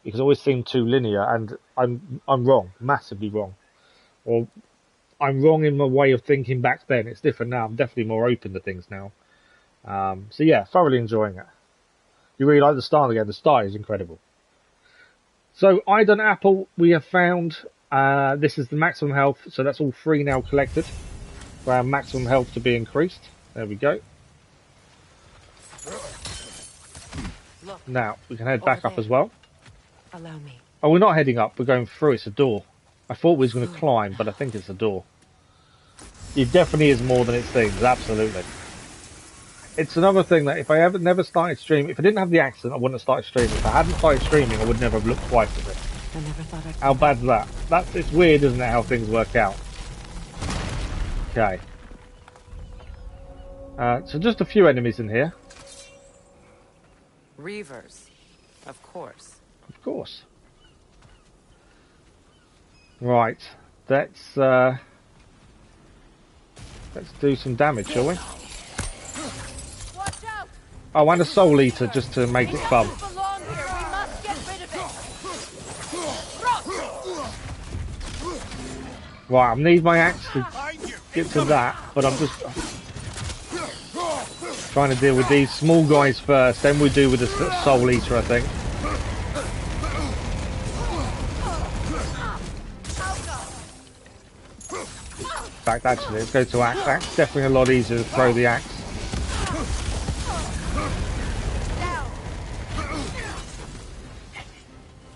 Speaker 1: because it always seemed too linear, and I'm wrong, massively wrong. Or I'm wrong in my way of thinking back then. It's different now. I'm definitely more open to things now. So yeah, thoroughly enjoying it. You really like the start again. The start is incredible. So Iden Apple we have found. This is the maximum health, so that's all 3 now collected for our maximum health to be increased. There we go.
Speaker 2: Look,
Speaker 1: now we can head back up as well.
Speaker 2: Allow me.
Speaker 1: Oh, we're not heading up, we're going through. It's a door. I thought we was going to climb, but I think it's a door. It definitely is more than it seems, absolutely. It's another thing that if I never started streaming, if I didn't have the accent, I wouldn't have started streaming. If I hadn't started streaming, I would never have looked twice at it.
Speaker 2: I never thought I'd...
Speaker 1: How bad's that? It's weird, isn't it, how things work out? Okay. So just a few enemies in here.
Speaker 2: Reavers, of course.
Speaker 1: Of course. Right. Let's do some damage, shall we? Oh, and a soul eater just to make it fun. Right, I need my axe to get to that, but I'm just trying to deal with these small guys first, then we do with the soul eater, I think. In fact, actually, let's go to axe. Axe definitely a lot easier to throw the axe.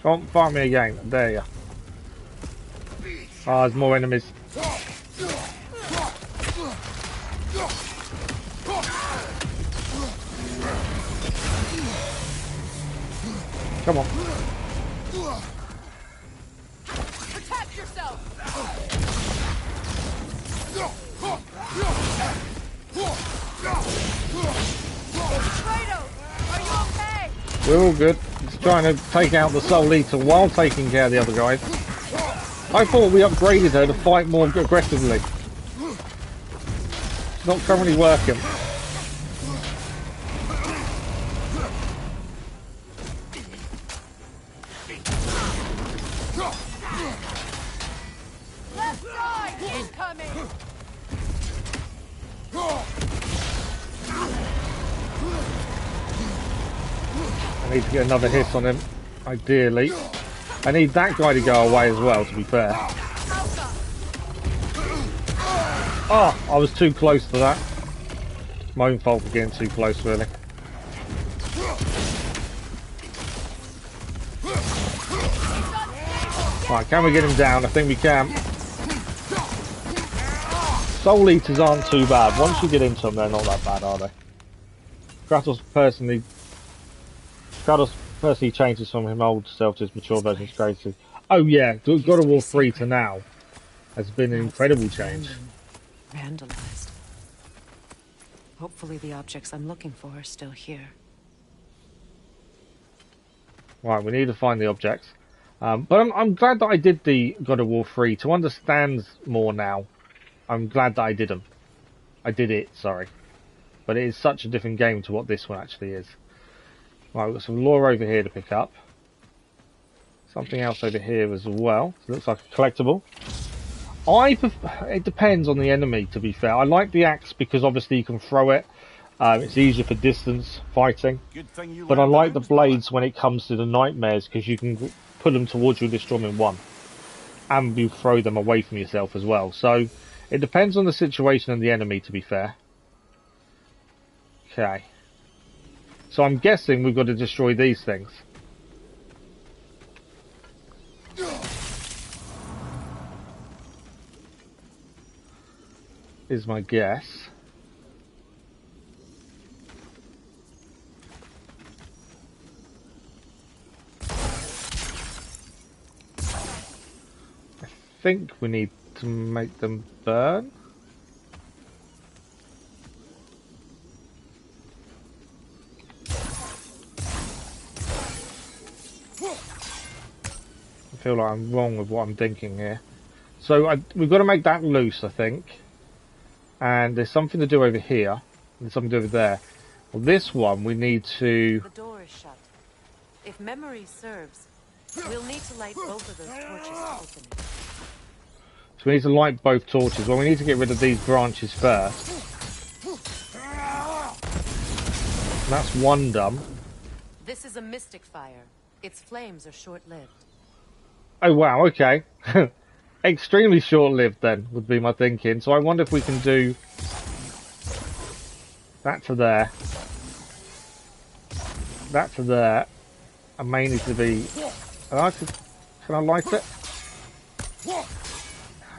Speaker 1: Come on, find me again. There you are. Oh, there's more enemies. Come on.
Speaker 2: Protect yourself. Are you okay?
Speaker 1: We're all good. Just trying to take out the soul eater while taking care of the other guys. I thought we upgraded her to fight more aggressively. It's not currently working.
Speaker 2: Left side incoming.
Speaker 1: I need to get another hit on him, ideally. I need that guy to go away as well, to be fair. Oh, I was too close to that. My own fault for getting too close, really. Right, can we get him down? I think we can. Soul Eaters aren't too bad. Once you get into them, they're not that bad, are they? Kratos personally changes from his old self to his mature version. It's crazy. Oh yeah, God of War 3 to now has been an incredible change.
Speaker 2: Vandalized. Hopefully the objects I'm looking for are still here.
Speaker 1: Right, we need to find the objects. But I'm glad that I did the God of War 3 to understand more now. I'm glad that I did them. I did it, sorry. But it is such a different game to what this one actually is. Right, we've got some lore over here to pick up. Something else over here as well. It looks like a collectible. It depends on the enemy, to be fair. I like the axe because obviously you can throw it. It's easier for distance fighting. But I like the blades when it comes to the nightmares because you can put them towards you and destroy them in one. And you throw them away from yourself as well. So it depends on the situation and the enemy, to be fair. Okay. So I'm guessing we've got to destroy these things. is my guess. I think we need to make them burn. I feel like I'm wrong with what I'm thinking here. So we've got to make that loose, I think. And there's something to do over here. And there's something to do over there. Well, this one we need to...
Speaker 2: The door is shut. If memory serves, we'll need to light both of those torches to open it.
Speaker 1: So we need to light both torches. Well, we need to get rid of these branches first. And that's one done.
Speaker 2: This is a mystic fire. Its flames are short-lived.
Speaker 1: Oh wow, okay. Extremely short-lived then, would be my thinking. So I wonder if we can do that to there. That to there. And may need to be... can I light it?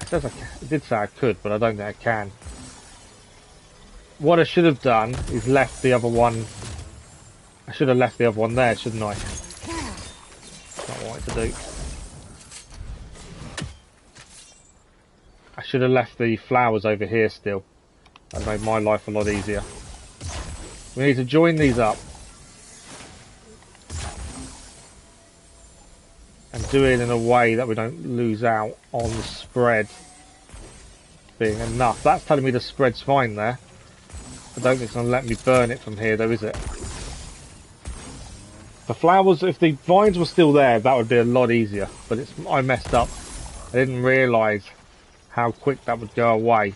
Speaker 1: It says I can. It did say I could, but I don't think I can. What I should have done is left the other one... I should have left the other one there, shouldn't I? That's not what I wanted to do. I should have left the flowers over here still. That made my life a lot easier. We need to join these up. And do it in a way that we don't lose out on the spread being enough. That's telling me the spread's fine there. I don't think it's going to let me burn it from here though, is it? The flowers, if the vines were still there, that would be a lot easier. But I messed up. I didn't realise how quick that would go away.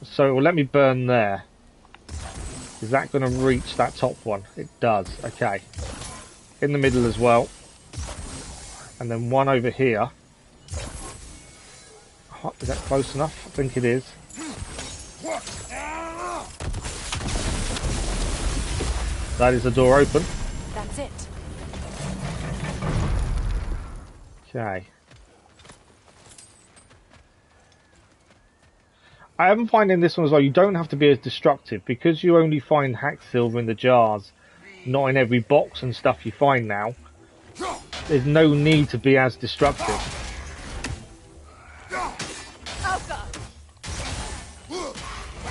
Speaker 1: So it will let me burn there. Is that going to reach that top one? It does. Okay. In the middle as well. And then one over here. Is that close enough? I think it is. That is the door open.
Speaker 2: That's it.
Speaker 1: Okay. I am finding this one as well, you don't have to be as destructive, because you only find hack silver in the jars, not in every box and stuff you find now. There's no need to be as destructive.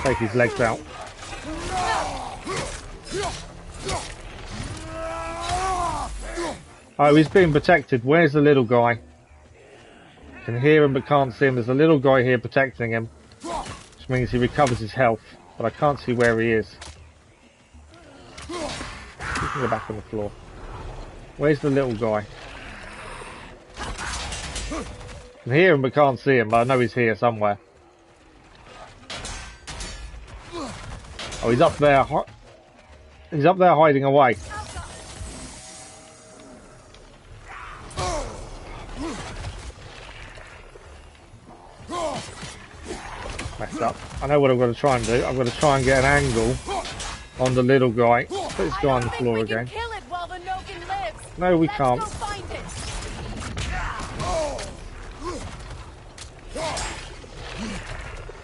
Speaker 1: Take his legs out. Oh, he's being protected. Where's the little guy? Can hear him but can't see him. There's a little guy here protecting him. Which means he recovers his health. But I can't see where he is. He can go back on the floor. Where's the little guy? I can hear him but can't see him. But I know he's here somewhere. Oh, he's up there. He's up there hiding away. Messed up. I know what I've got to try and do. I've got to try and get an angle on the little guy. Put this guy on the floor again. No, we can't.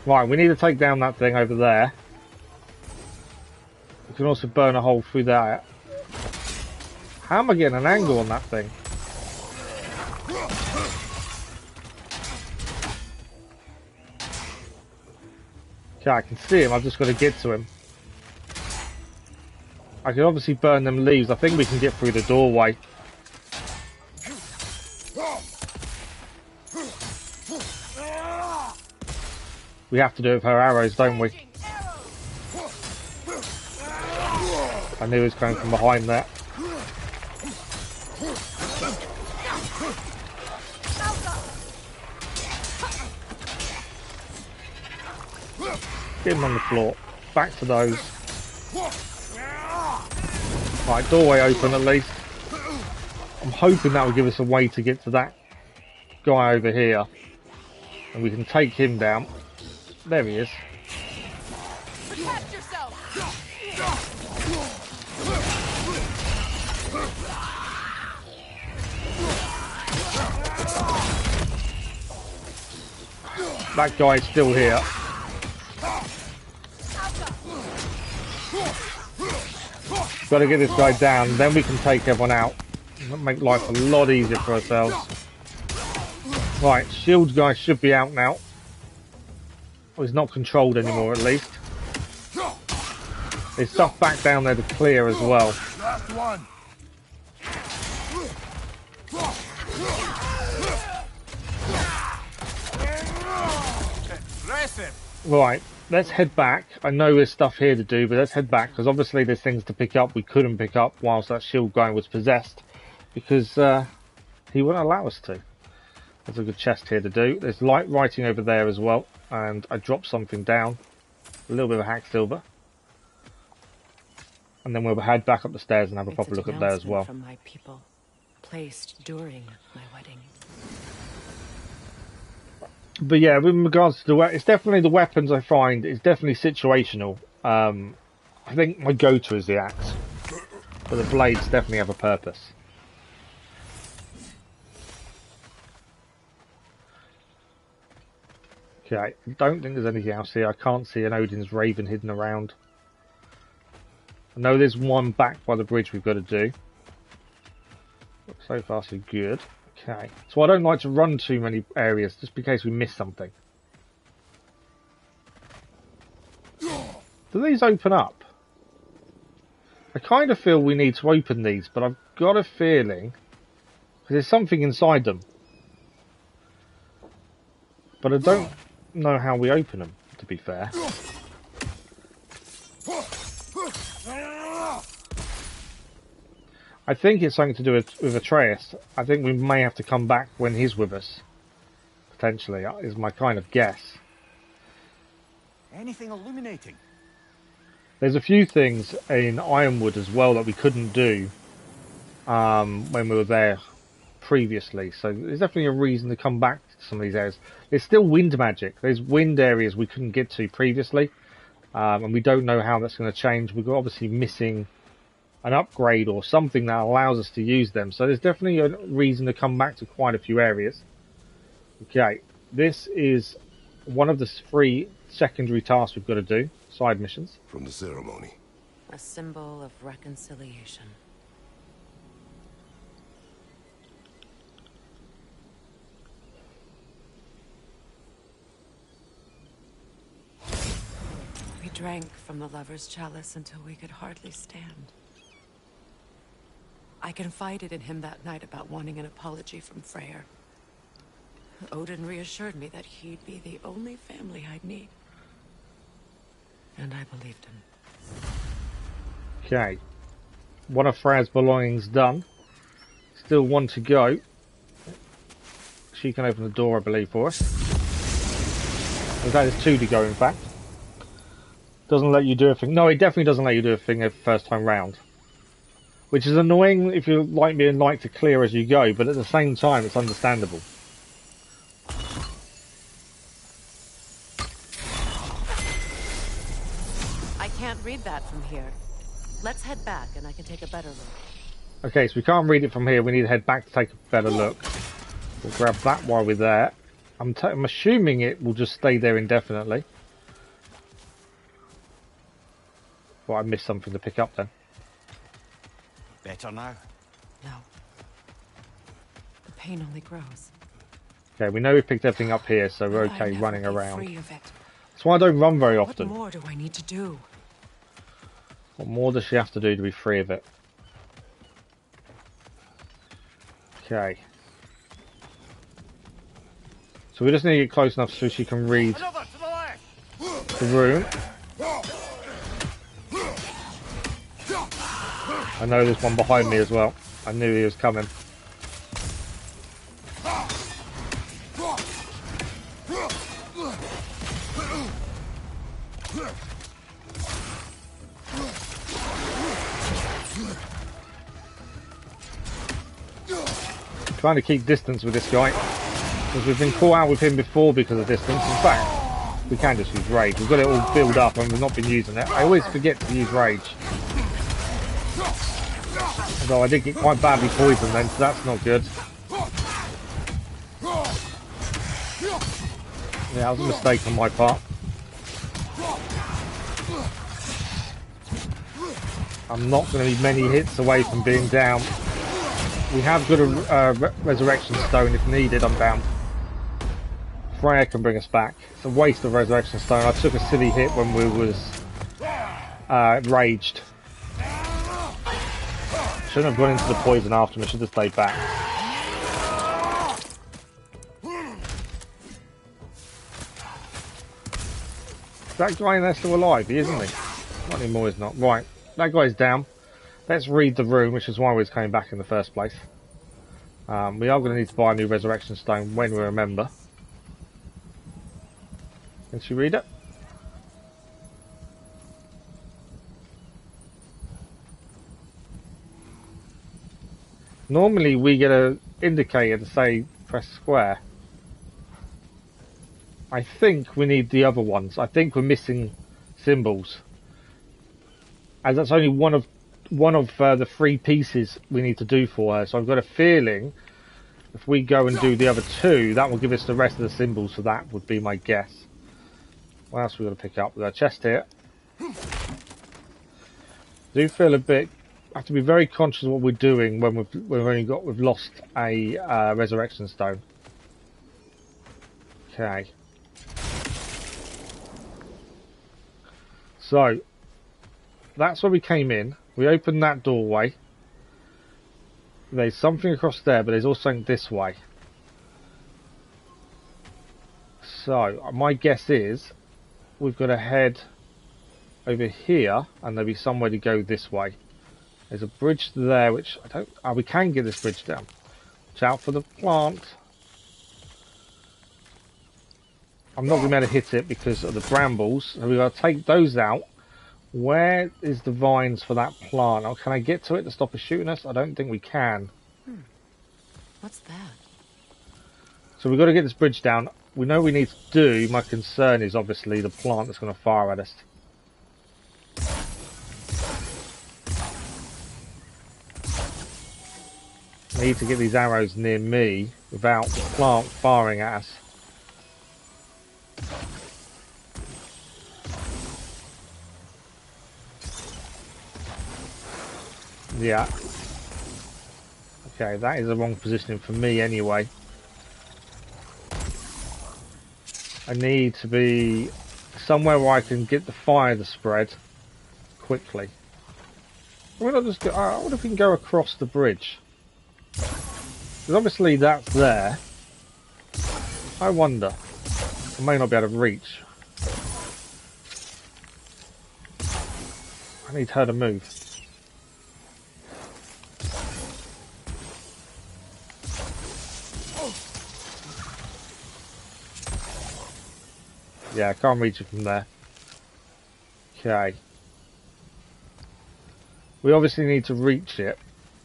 Speaker 1: Right, we need to take down that thing over there. We can also burn a hole through that. How am I getting an angle on that thing? Okay, I can see him, I've just got to get to him. I can obviously burn them leaves. I think we can get through the doorway. We have to do it with her arrows, don't we? I knew he was coming from behind there. Get him on the floor. Back to those. Right, doorway open at least. I'm hoping that will give us a way to get to that guy over here. And we can take him down. There he is.
Speaker 2: Protect yourself.
Speaker 1: that guy's still here. Got to get this guy down, then we can take everyone out. That'll make life a lot easier for ourselves. Right, shield guy should be out now. Well, he's not controlled anymore, at least. There's stuff back down there to clear as well.
Speaker 7: Last one.
Speaker 1: Right, let's head back. I know there's stuff here to do, but let's head back, because obviously there's things to pick up we couldn't pick up whilst that shield guy was possessed, because he wouldn't allow us to. There's a good chest here to do. There's light writing over there as well, and I dropped something down. A little bit of a hack silver. And then we'll head back up the stairs and have a proper look at there as well.
Speaker 2: From my people, placed during my wedding.
Speaker 1: But yeah, with regards to it's definitely the weapons I find. It's definitely situational. I think my go-to is the axe, but the blades definitely have a purpose. Okay, I don't think there's anything else here. I can't see an Odin's Raven hidden around. I know there's one back by the bridge we've got to do. So far so good. Okay, so I don't like to run too many areas just in case we miss something. Do these open up? I kind of feel we need to open these, but I've got a feeling there's something inside them. But I don't know how we open them, to be fair. I think it's something to do with Atreus. I think we may have to come back when he's with us. Potentially, is my kind of guess.
Speaker 3: Anything illuminating?
Speaker 1: There's a few things in Ironwood as well that we couldn't do when we were there previously. So there's definitely a reason to come back to some of these areas. There's still wind magic. There's wind areas we couldn't get to previously. And we don't know how that's going to change. We're obviously missing an upgrade or something that allows us to use them. So there's definitely a reason to come back to quite a few areas. Okay, this is one of the 3 secondary tasks we've got to do. Side missions.
Speaker 5: From the ceremony.
Speaker 2: A symbol of reconciliation. We drank from the lover's chalice until we could hardly stand. I confided in him that night about wanting an apology from Freya. Odin reassured me that he'd be the only family I'd need. And I believed him.
Speaker 1: Okay. One of Freya's belongings done. Still one to go. She can open the door, I believe, for us. There's 2 to go, in fact. Doesn't let you do a thing. No, it definitely doesn't let you do a thing the first time round. Which is annoying if you like me and like to clear as you go, but at the same time it's understandable.
Speaker 2: I can't read that from here. Let's head back and I can take a better look.
Speaker 1: Okay, so we can't read it from here. We need to head back to take a better look. We'll grab that while we're there. I'm assuming it will just stay there indefinitely. Well, I missed something to pick up then.
Speaker 3: Better now?
Speaker 2: No. The pain only grows.
Speaker 1: Okay, we know we picked everything up here, so we're okay running
Speaker 2: Free
Speaker 1: around.
Speaker 2: of it.
Speaker 1: That's why I don't run very often.
Speaker 2: What more do I need to do?
Speaker 1: What more does she have to do to be free of it? Okay. So we just need to get close enough so she can read the room. I know there's one behind me as well. I knew he was coming. Trying to keep distance with this guy, because we've been caught out with him before because of distance. In fact, we can just use rage. We've got it all built up and we've not been using it. I always forget to use rage. Although I did get quite badly poisoned then, so that's not good. Yeah, that was a mistake on my part. I'm not going to be many hits away from being down. We have got a resurrection stone if needed, I'm bound. Freya can bring us back. It's a waste of resurrection stone. I took a silly hit when we was raged. Shouldn't have gone into the poison after me, should have stayed back. That guy in there still alive? He isn't he? Not anymore, he's not. Right, that guy's down. Let's read the room, which is why we was coming back in the first place. We are going to need to buy a new resurrection stone when we remember. Can she read it? Normally we get an indicator to say press square. I think we need the other ones. I think we're missing symbols, as that's only one of the 3 pieces we need to do for her. So I've got a feeling if we go and do the other 2, that will give us the rest of the symbols. So that would be my guess. What else we got to pick up? We've got a chest here. Do feel a bit. Have to be very conscious of what we're doing when we've lost a resurrection stone. Okay. So that's where we came in. We opened that doorway. There's something across there, but there's also something this way. So my guess is we've got to head over here, and there'll be somewhere to go this way. There's a bridge there, which I don't. Oh, we can get this bridge down. Watch out for the plant. I'm not going to be able to hit it because of the brambles. So we've got to take those out. Where is the vines for that plant? Oh, can I get to it to stop it shooting us? I don't think we can.
Speaker 2: What's that?
Speaker 1: So we've got to get this bridge down. We know we need to do. My concern is obviously the plant that's going to fire at us. I need to get these arrows near me without the plant firing at us. Yeah. Okay, that is the wrong positioning for me anyway. I need to be somewhere where I can get the fire to spread quickly. Why not just go, I wonder if we can go across the bridge. Because obviously that's there. I wonder. I may not be able to reach. I need her to move. Yeah, I can't reach it from there. Okay. We obviously need to reach it.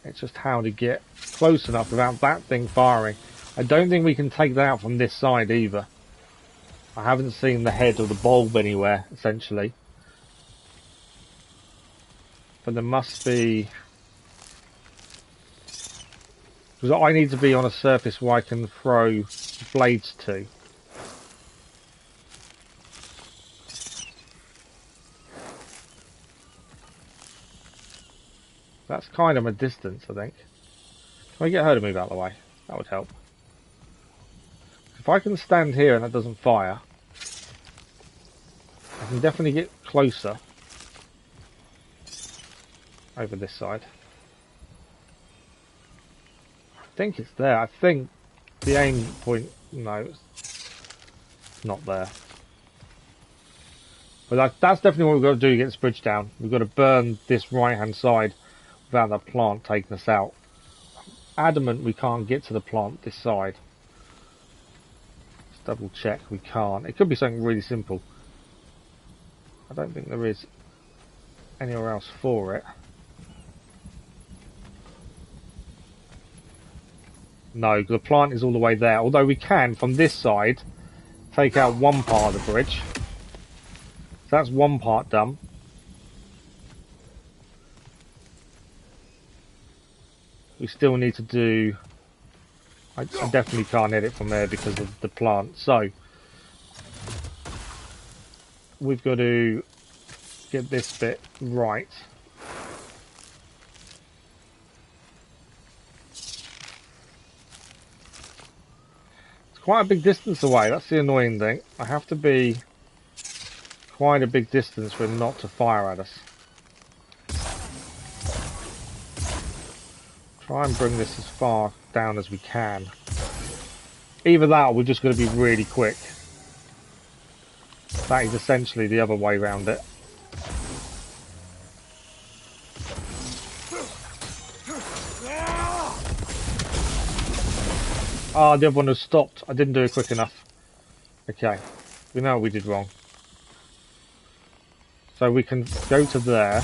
Speaker 1: It's just how to get close enough without that thing firing. I don't think we can take that out from this side either. I haven't seen the head or the bulb anywhere, essentially. But there must be... Because I need to be on a surface where I can throw blades to. That's kind of a distance, I think. Can I get her to move out of the way? That would help. If I can stand here and that doesn't fire, I can definitely get closer over this side. I think it's there. I think the aim point... No, it's not there. But that's definitely what we've got to do to get this bridge down. We've got to burn this right-hand side without that plant taking us out. I'm adamant we can't get to the plant this side. Let's double check we can't. It could be something really simple. I don't think there is anywhere else for it. No, the plant is all the way there. Although we can, from this side, take out one part of the bridge. So that's one part done. We still need to do... I definitely can't hit it from there because of the plant. So, we've got to get this bit right. It's quite a big distance away, that's the annoying thing. I have to be quite a big distance for him not to fire at us. Try and bring this as far down as we can. Either that or we're just going to be really quick. That is essentially the other way around it. Ah, the other one has stopped. I didn't do it quick enough. Okay, we know what we did wrong. So we can go to there.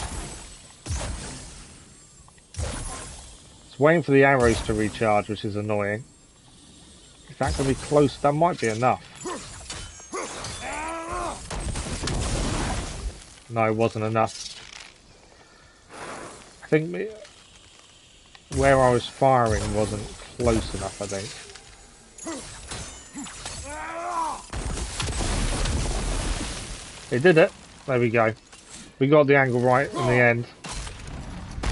Speaker 1: It's waiting for the arrows to recharge, which is annoying. Is that going to be close? That might be enough. No, it wasn't enough. I think where I was firing wasn't close enough, I think. It did it. There we go. We got the angle right in the end.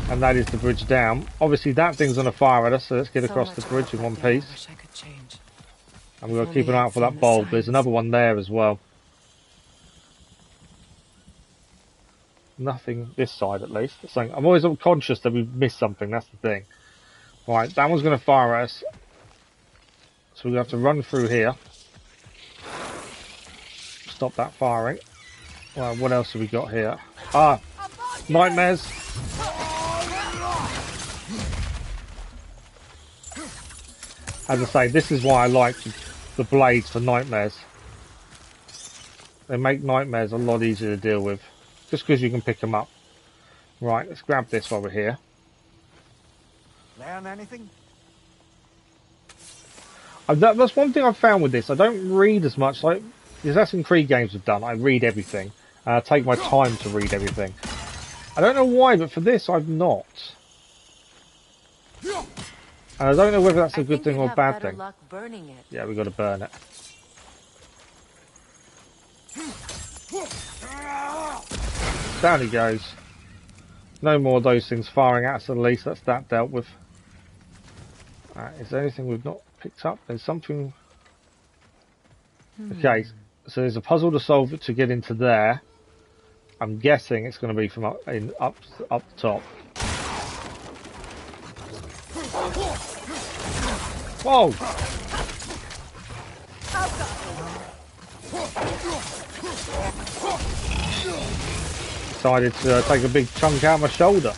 Speaker 1: And that is the bridge down. Obviously that thing's going to fire at us, so let's get across the bridge in one piece. And we've got to keep an eye out for that bulb. There's another one there as well. Nothing this side at least. I'm always conscious that we've missed something, that's the thing. Right, that one's going to fire at us. So we have to run through here. Stop that firing. Well, what else have we got here? Ah, nightmares. As I say, this is why I like the blades for nightmares. They make nightmares a lot easier to deal with. Just because you can pick them up. Right, let's grab this while we're here.
Speaker 3: Learn anything?
Speaker 1: That's one thing I've found with this. I don't read as much like the Assassin's Creed games have done. I read everything. I take my time to read everything. I don't know why, but for this I've not. And I don't know whether that's a good thing or a bad thing.
Speaker 2: Luck burning it.
Speaker 1: Yeah, we've got to burn it. Down he goes. No more of those things firing at us at least. That's that dealt with. Is there anything we've not picked up? There's something... Okay, so there's a puzzle to solve to get into there. I'm guessing it's going to be from up the top. Whoa! Decided to take a big chunk out of my shoulder.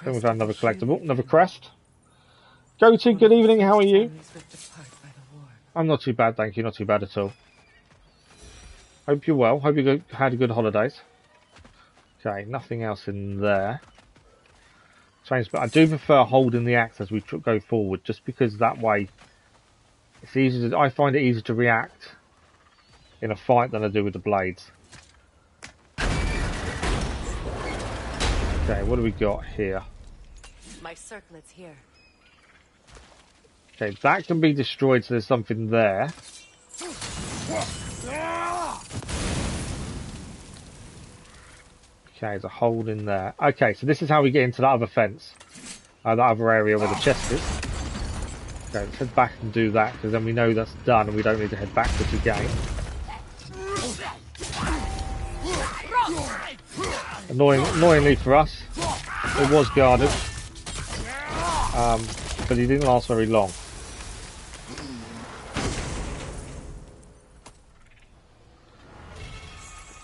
Speaker 1: Then we've had another collectible, another crest. Goatee, good evening, how are you? I'm not too bad, thank you, not too bad at all. Hope you're well, hope you had good holidays. Okay, nothing else in there. But I do prefer holding the axe as we go forward, just because that way it's easier to, I find it easier to react in a fight than I do with the blades. Okay, what do we got here?
Speaker 2: My circlet's here.
Speaker 1: Okay, that can be destroyed, so there's something there. Okay, there's a hole in there. Okay, so this is how we get into that other fence. That other area where the chest is. Okay, let's head back and do that, because then we know that's done and we don't need to head backwards again. Annoyingly for us, it was guarded. But he didn't last very long.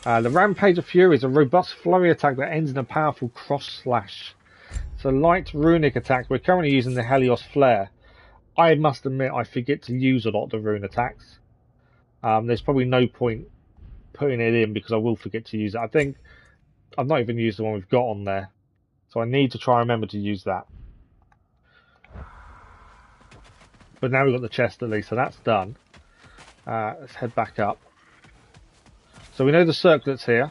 Speaker 1: The Rampage of Fury is a robust flurry attack that ends in a powerful cross slash. It's a light runic attack. We're currently using the Helios Flare. I must admit I forget to use a lot of the rune attacks. There's probably no point putting it in because I will forget to use it. I think I've not even used the one we've got on there. So I need to try and remember to use that. But now we've got the chest at least, so that's done. Let's head back up. So we know the circlet's here.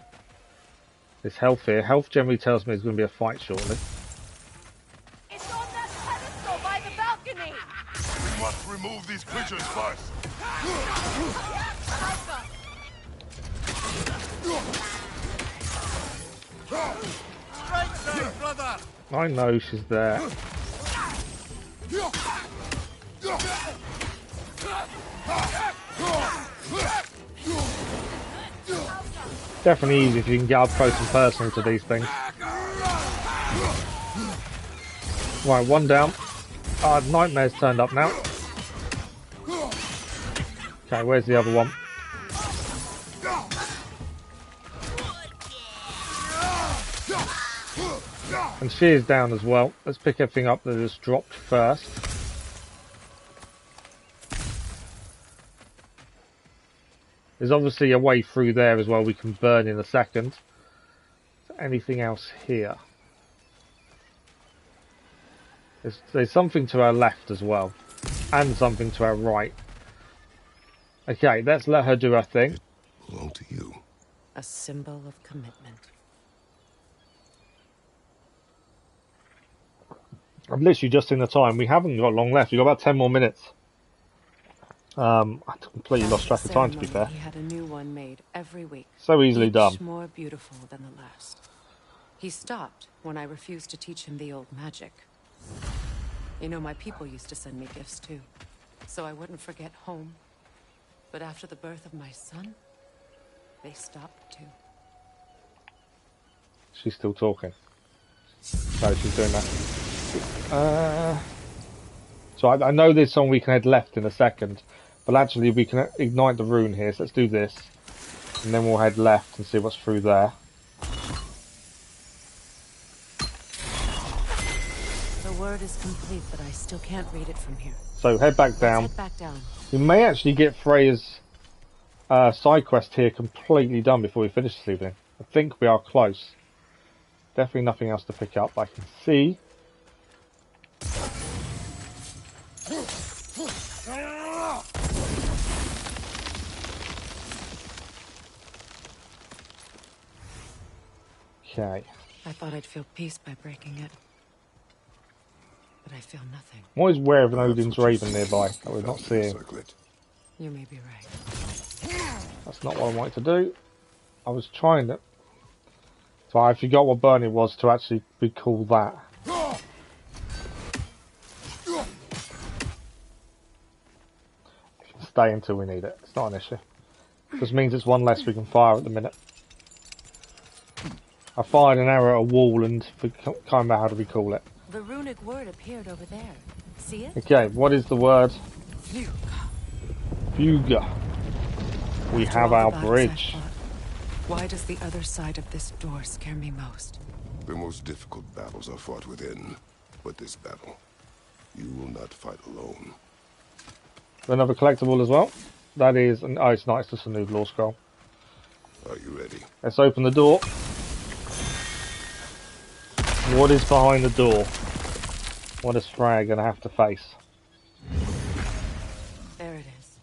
Speaker 1: There's health here. Health generally tells me there's going to be a fight shortly.
Speaker 8: It's on that pedestal by the balcony!
Speaker 5: We must remove these creatures first.
Speaker 7: Right side, brother!
Speaker 1: I know she's there. Definitely easy if you can get up close and personal to these things. Right, one down. Nightmare's turned up now. Okay, where's the other one? And she is down as well. Let's pick everything up that has dropped first. There's obviously a way through there as well we can burn in a second. Anything else here? There's something to our left as well. And something to our right. Okay, let's let her do her thing.
Speaker 5: Belong to you.
Speaker 2: A symbol of commitment.
Speaker 1: I'm literally just in the time. We haven't got long left. We've got about 10 more minutes. I completely lost track of time, to be fair.
Speaker 2: He had a new one made every week.
Speaker 1: So easily done.
Speaker 2: More beautiful than the last. He stopped when I refused to teach him the old magic. You know, my people used to send me gifts too, so I wouldn't forget home. But after the birth of my son, they stopped too.
Speaker 1: She's still talking. No, she's doing that. So I know there's something we can head left in a second, but actually we can ignite the rune here, so let's do this. And then we'll head left and see what's through there.
Speaker 2: The word is complete, but I still can't read it from here.
Speaker 1: So head back down.
Speaker 2: Let's head back down.
Speaker 1: We may actually get Freya's side quest here completely done before we finish this evening. I think we are close. Definitely nothing else to pick up. I can see. Okay.
Speaker 2: I thought I'd feel peace by breaking it. But I feel nothing.
Speaker 1: I'm always aware of an Odin's Raven nearby that we're not seeing.
Speaker 2: You may be right.
Speaker 1: That's not what I wanted to do. I was trying to... So I forgot what burning was to actually recall that. We can stay until we need it. It's not an issue. Just means it's one less we can fire at the minute. I fired an arrow at a wall and can't remember how to recall it.
Speaker 2: The runic word appeared over there. See it?
Speaker 1: Okay, what is the word?
Speaker 2: Fuga.
Speaker 1: Fuga. We have our bridge.
Speaker 2: Why does the other side of this door scare me most?
Speaker 5: The most difficult battles are fought within, but this battle, you will not fight alone.
Speaker 1: Another collectible as well. That is, oh, it's nice, just a new law scroll.
Speaker 5: Are you ready?
Speaker 1: Let's open the door. What is behind the door? What is Freya going to have to face?
Speaker 2: There it is.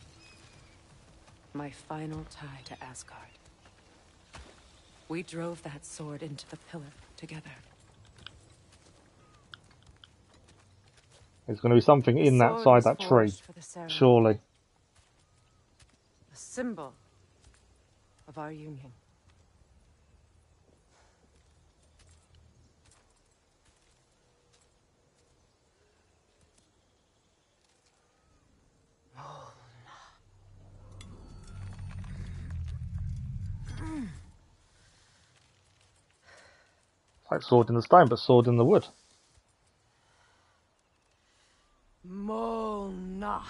Speaker 2: My final tie to Asgard. We drove that sword into the pillar together.
Speaker 1: There's going to be something in that side of that tree. Surely.
Speaker 2: A symbol of our union.
Speaker 1: It's like sword in the stone, but sword in the wood.
Speaker 2: Molna.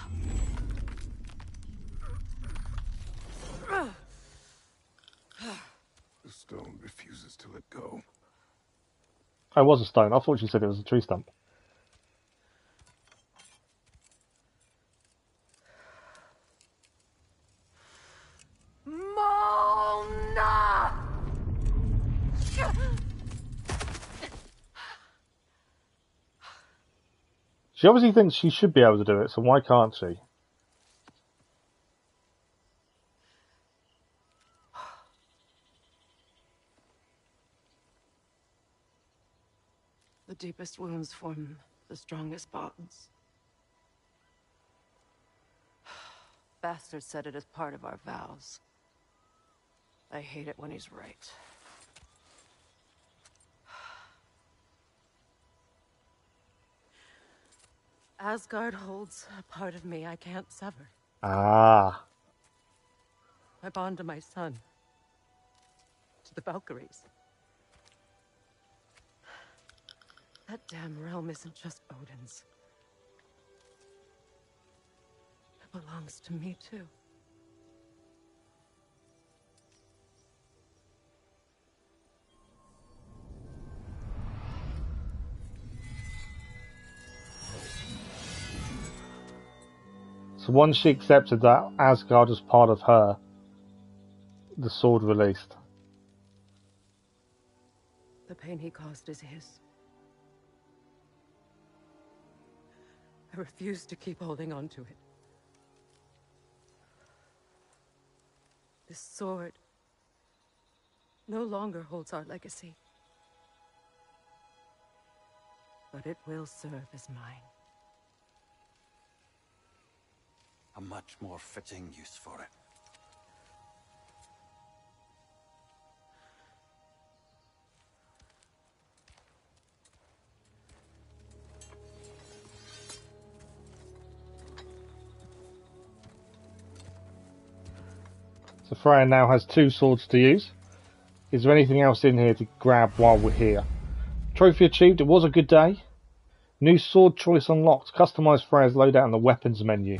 Speaker 5: The stone refuses to let go.
Speaker 1: Oh, it was a stone. I thought you said it was a tree stump.
Speaker 2: Molna!
Speaker 1: She obviously thinks she should be able to do it, so why can't she?
Speaker 2: The deepest wounds form the strongest bonds. bastard said it as part of our vows. I hate it when he's right. Asgard holds a part of me I can't sever.
Speaker 1: Ah.
Speaker 2: I bond to my son. To the Valkyries. That damn realm isn't just Odin's. It belongs to me too.
Speaker 1: So once she accepted that Asgard was part of her, the sword released.
Speaker 2: The pain he caused is his. I refuse to keep holding on to it. This sword no longer holds our legacy. But it will serve as mine.
Speaker 3: A much more fitting use for it.
Speaker 1: So Freya now has 2 swords to use. Is there anything else in here to grab while we're here? Trophy achieved. It was a good day. New sword choice unlocked. Customize Freya's loadout in the weapons menu.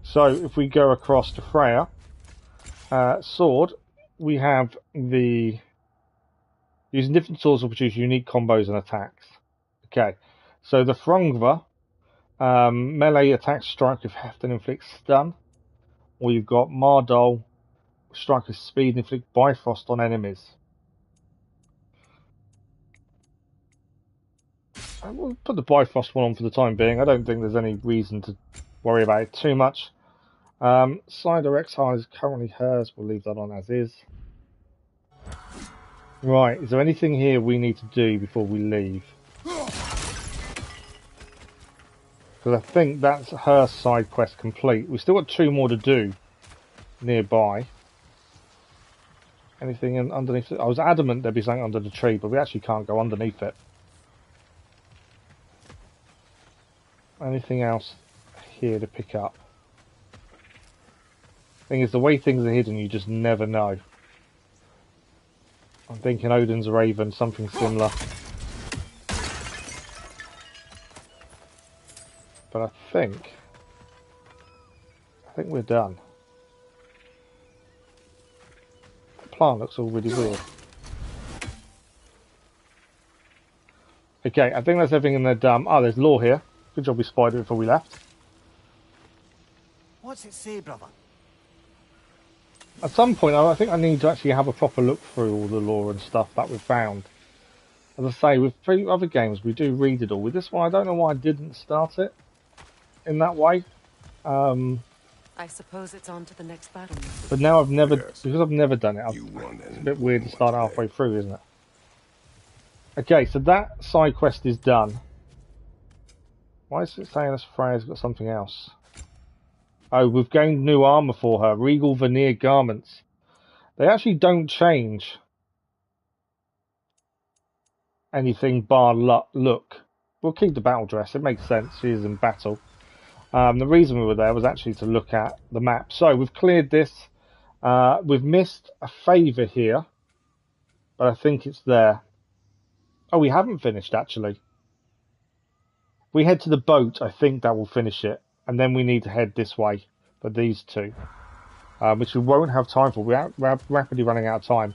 Speaker 1: So if we go across to Freya, sword, we have the using different swords will produce unique combos and attacks. Okay, so the Thrungva, melee attacks strike with heft and inflict stun. Or you've got Mardoll, strike with speed and inflict Bifrost on enemies. We'll put the Bifrost one on for the time being. I don't think there's any reason to worry about it too much. Cider Exile is currently hers. We'll leave that on as is. Right, is there anything here we need to do before we leave? Because I think that's her side quest complete. We've still got 2 more to do nearby. Anything underneath it? I was adamant there'd be something under the tree, but we actually can't go underneath it. Anything else here to pick up? Thing is, the way things are hidden, you just never know. I'm thinking Odin's Raven, something similar. But I think we're done. The plant looks all really weird. Okay, I think that's everything in the dam. Oh, there's lore here. Good job we spied it before we left.
Speaker 3: What's it say, brother?
Speaker 1: At some point, I think I need to actually have a proper look through all the lore and stuff that we've found. As I say, with 3 other games, we do read it all. With this one, I don't know why I didn't start it in that way.
Speaker 2: I suppose it's on to the next battle.
Speaker 1: But now I've never,
Speaker 5: Yes.
Speaker 1: because I've never done it, it's a bit weird to start halfway through, isn't it? Okay, so that side quest is done. Why is it saying us Freya's got something else? Oh, we've gained new armour for her. Regal veneer garments. They actually don't change anything bar look. We'll keep the battle dress. It makes sense. She is in battle. The reason we were there was actually to look at the map. So we've cleared this. We've missed a favour here. But I think it's there. Oh, we haven't finished, actually. We head to the boat. I think that will finish it. And then we need to head this way for these 2. Which we won't have time for. We're rapidly running out of time.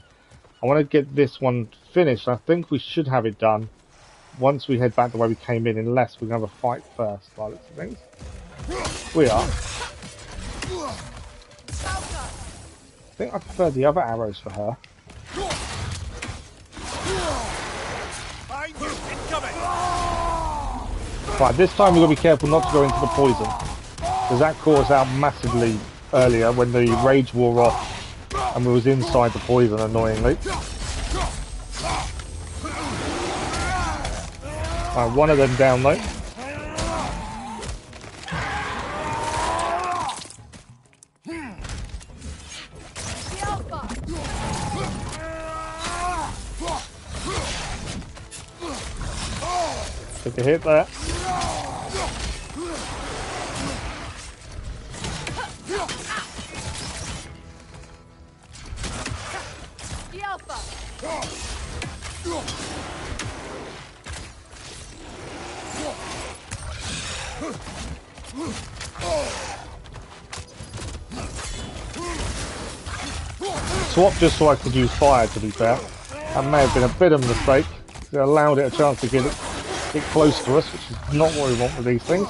Speaker 1: I want to get this one finished. I think we should have it done once we head back the way we came in, unless we're going to have a fight first. By the looks of things. We are. I think I prefer the other arrows for her. Right, this time we've got to be careful not to go into the poison, because that caught us out massively earlier when the rage wore off and we was inside the poison, annoyingly. Right, one of them down though. Take a hit there. Swap just so I could use fire, to be fair. That may have been a bit of a mistake. It allowed it a chance to get close to us, which is not what we want with these things.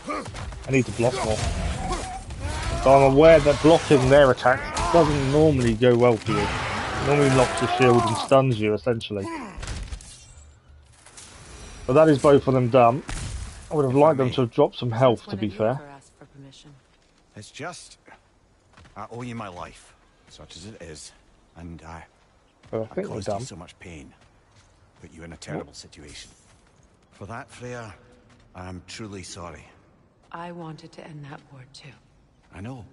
Speaker 1: I need to block more. So I'm aware that blocking their attacks doesn't normally go well for you. It normally locks your shield and stuns you, essentially. But that is both of them done. I would have liked them to have dropped some health, to be fair.
Speaker 3: It's just... I owe you my life, such as it is, and I caused you so much pain, put you in a terrible situation. For that, Freya, I am truly sorry.
Speaker 2: I wanted to end that war too.
Speaker 3: I know,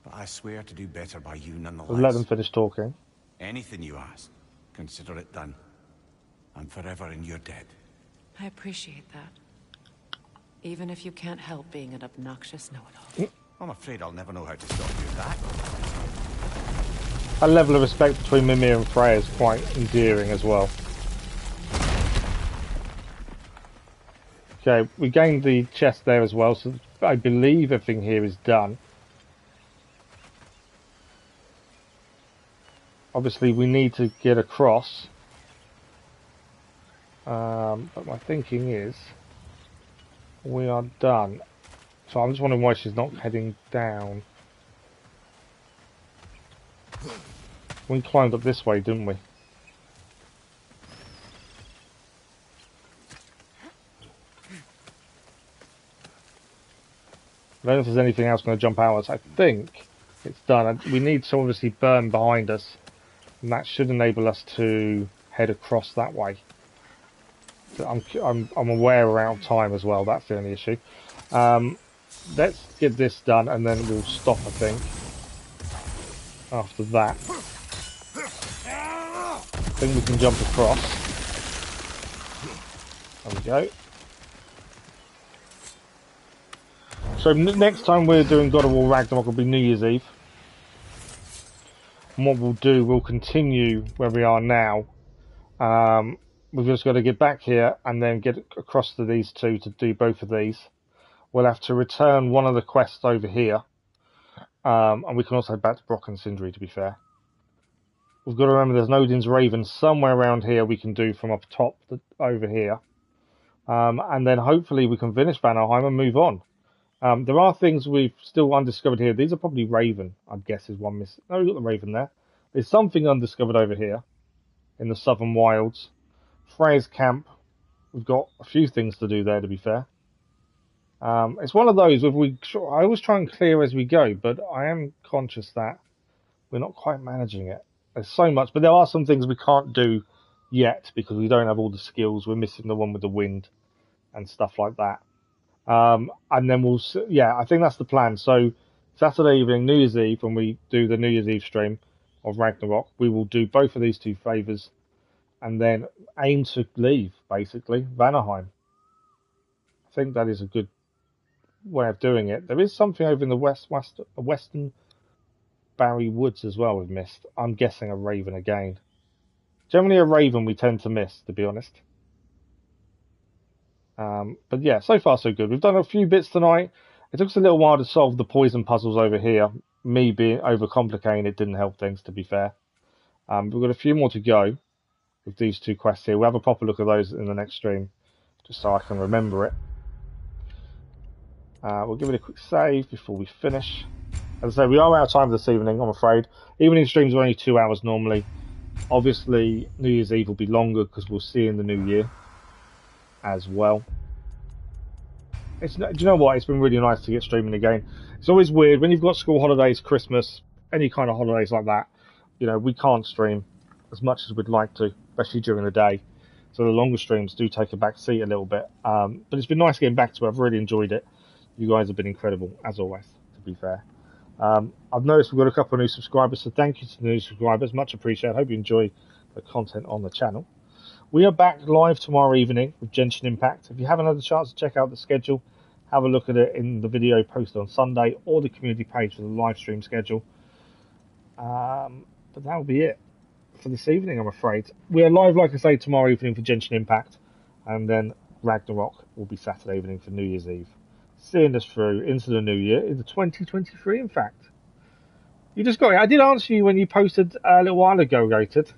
Speaker 3: but I swear to do better by you nonetheless.
Speaker 1: Let them finish talking.
Speaker 3: Anything you ask, consider it done. I'm forever in your debt.
Speaker 2: I appreciate that. Even if you can't help being an obnoxious know-it-all.
Speaker 3: I'm afraid I'll never know how to stop doing that.
Speaker 1: That level of respect between Mimir and Freya is quite endearing as well. Okay, we gained the chest there as well, so I believe everything here is done. Obviously we need to get across. But my thinking is we are done. So I'm just wondering why she's not heading down. We climbed up this way, didn't we? I don't know if there's anything else going to jump out at us. I think it's done. We need to obviously burn behind us. And that should enable us to head across that way. So I'm aware we're out of time as well. That's the only issue. Let's get this done and then we'll stop, I think. After that. I think we can jump across. There we go. So next time we're doing God of War Ragnarok will be New Year's Eve. And what we'll do, we'll continue where we are now. We've just got to get back here and then get across to these two to do both of these. We'll have to return one of the quests over here. And we can also head back to Brock and Sindri, to be fair. We've got to remember there's an Odin's Raven somewhere around here we can do from up top over here. And then hopefully we can finish Vanaheim and move on. There are things we've still undiscovered here. These are probably Raven, I'd guess, is one miss. No, we've got the Raven there. There's something undiscovered over here in the Southern Wilds. Freya's camp. We've got a few things to do there, to be fair. It's one of those, I always try and clear as we go, but I am conscious that we're not quite managing it. There's so much, but there are some things we can't do yet because we don't have all the skills. We're missing the one with the wind and stuff like that. And then I think that's the plan. So Saturday evening, New Year's Eve, when we do the New Year's Eve stream of Ragnarok, we will do both of these two favours and then aim to leave, basically, Vanaheim. I think that is a good way of doing it. There is something over in the western Barry Woods as well we've missed. I'm guessing a Raven again. Generally a Raven we tend to miss, to be honest. But yeah, so far so good. We've done a few bits tonight. It took us a little while to solve the poison puzzles over here. Me being overcomplicating it didn't help things, to be fair. We've got a few more to go with these two quests here. We'll have a proper look at those in the next stream, just so I can remember it. We'll give it a quick save before we finish. As I say, we are out of time this evening, I'm afraid. Evening streams are only 2 hours normally. Obviously, New Year's Eve will be longer because we'll see in the new year as well. Do you know what? It's been really nice to get streaming again. It's always weird when you've got school holidays, Christmas, any kind of holidays like that. You know, we can't stream as much as we'd like to, especially during the day. So the longer streams do take a back seat a little bit. But it's been nice getting back to it. I've really enjoyed it. You guys have been incredible, as always, to be fair. I've noticed we've got a couple of new subscribers, so thank you to the new subscribers. Much appreciated. I hope you enjoy the content on the channel. We are back live tomorrow evening with Genshin Impact. If you haven't had the chance to check out the schedule, have a look at it in the video posted on Sunday or the community page for the live stream schedule. But that will be it for this evening, I'm afraid. We are live, like I say, tomorrow evening for Genshin Impact, and then Ragnarok will be Saturday evening for New Year's Eve. Seeing us through into the new year, into 2023, in fact. You just got it. I did answer you when you posted a little while ago, Gated.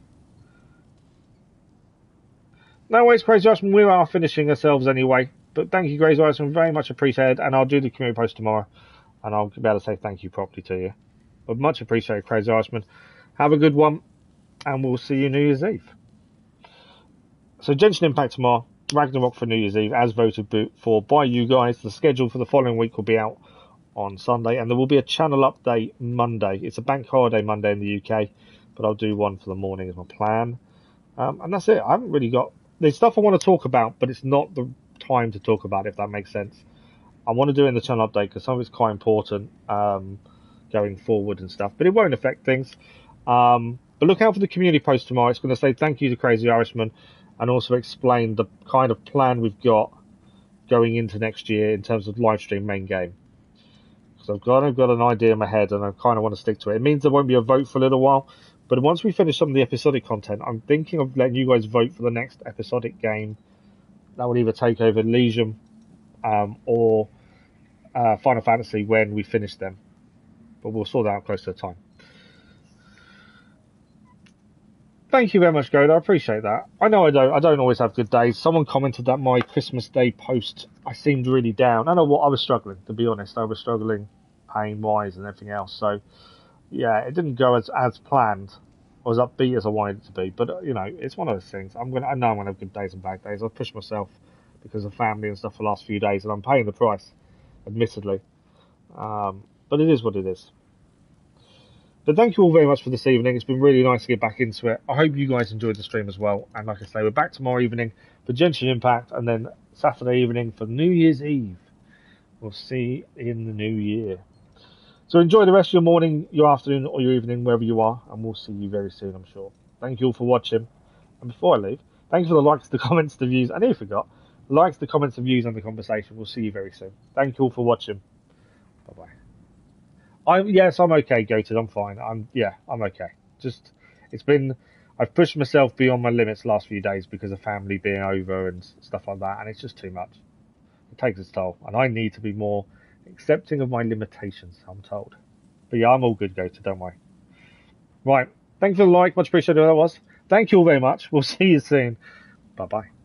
Speaker 1: No worries, Crazy Irishman. We are finishing ourselves anyway. But thank you, Crazy Irishman. Very much appreciated. And I'll do the community post tomorrow. And I'll be able to say thank you properly to you. But much appreciated, Crazy Irishman. Have a good one. And we'll see you New Year's Eve. So Genshin Impact tomorrow. Ragnarok for New Year's Eve, as voted for by you guys. The schedule for the following week will be out on Sunday. And there will be a channel update Monday. It's a bank holiday Monday in the UK. But I'll do one for the morning as my plan. And that's it. I haven't really got... There's stuff I want to talk about, but it's not the time to talk about it, if that makes sense. I want to do it in the channel update because some of it's quite important going forward and stuff, but it won't affect things. But look out for the community post tomorrow. It's going to say thank you to Crazy Irishman and also explain the kind of plan we've got going into next year in terms of live stream main game. So I've got an idea in my head and I kind of want to stick to it. It means there won't be a vote for a little while. But once we finish some of the episodic content, I'm thinking of letting you guys vote for the next episodic game. That will either take over Elysium or Final Fantasy when we finish them. But we'll sort that out close to the time. Thank you very much, Goda. I appreciate that. I know I don't always have good days. Someone commented that my Christmas Day post, I seemed really down. I know what, I was struggling, to be honest. I was struggling pain-wise and everything else. So... yeah, it didn't go as planned, or as upbeat as I wanted it to be. But you know, it's one of those things. I know I'm gonna have good days and bad days. I've pushed myself because of family and stuff for the last few days, and I'm paying the price, admittedly. But it is what it is. But thank you all very much for this evening. It's been really nice to get back into it. I hope you guys enjoyed the stream as well. And like I say, we're back tomorrow evening for Genshin Impact, and then Saturday evening for New Year's Eve. We'll see in the new year. So enjoy the rest of your morning, your afternoon, or your evening, wherever you are, and we'll see you very soon, I'm sure. Thank you all for watching. And before I leave, thank you for the likes, the comments, the views. I nearly forgot. Likes, the comments, the views, and the conversation. We'll see you very soon. Thank you all for watching. Bye-bye. Yes, I'm okay, Goated. I'm fine. I'm okay. I've pushed myself beyond my limits last few days because of family being over and stuff like that, and it's just too much. It takes its toll, and I need to be more accepting of my limitations, I'm told. But yeah, I'm all good, Goated, don't worry. Right, thanks for the like, much appreciated. That was. Thank you all very much. We'll see you soon. Bye-bye.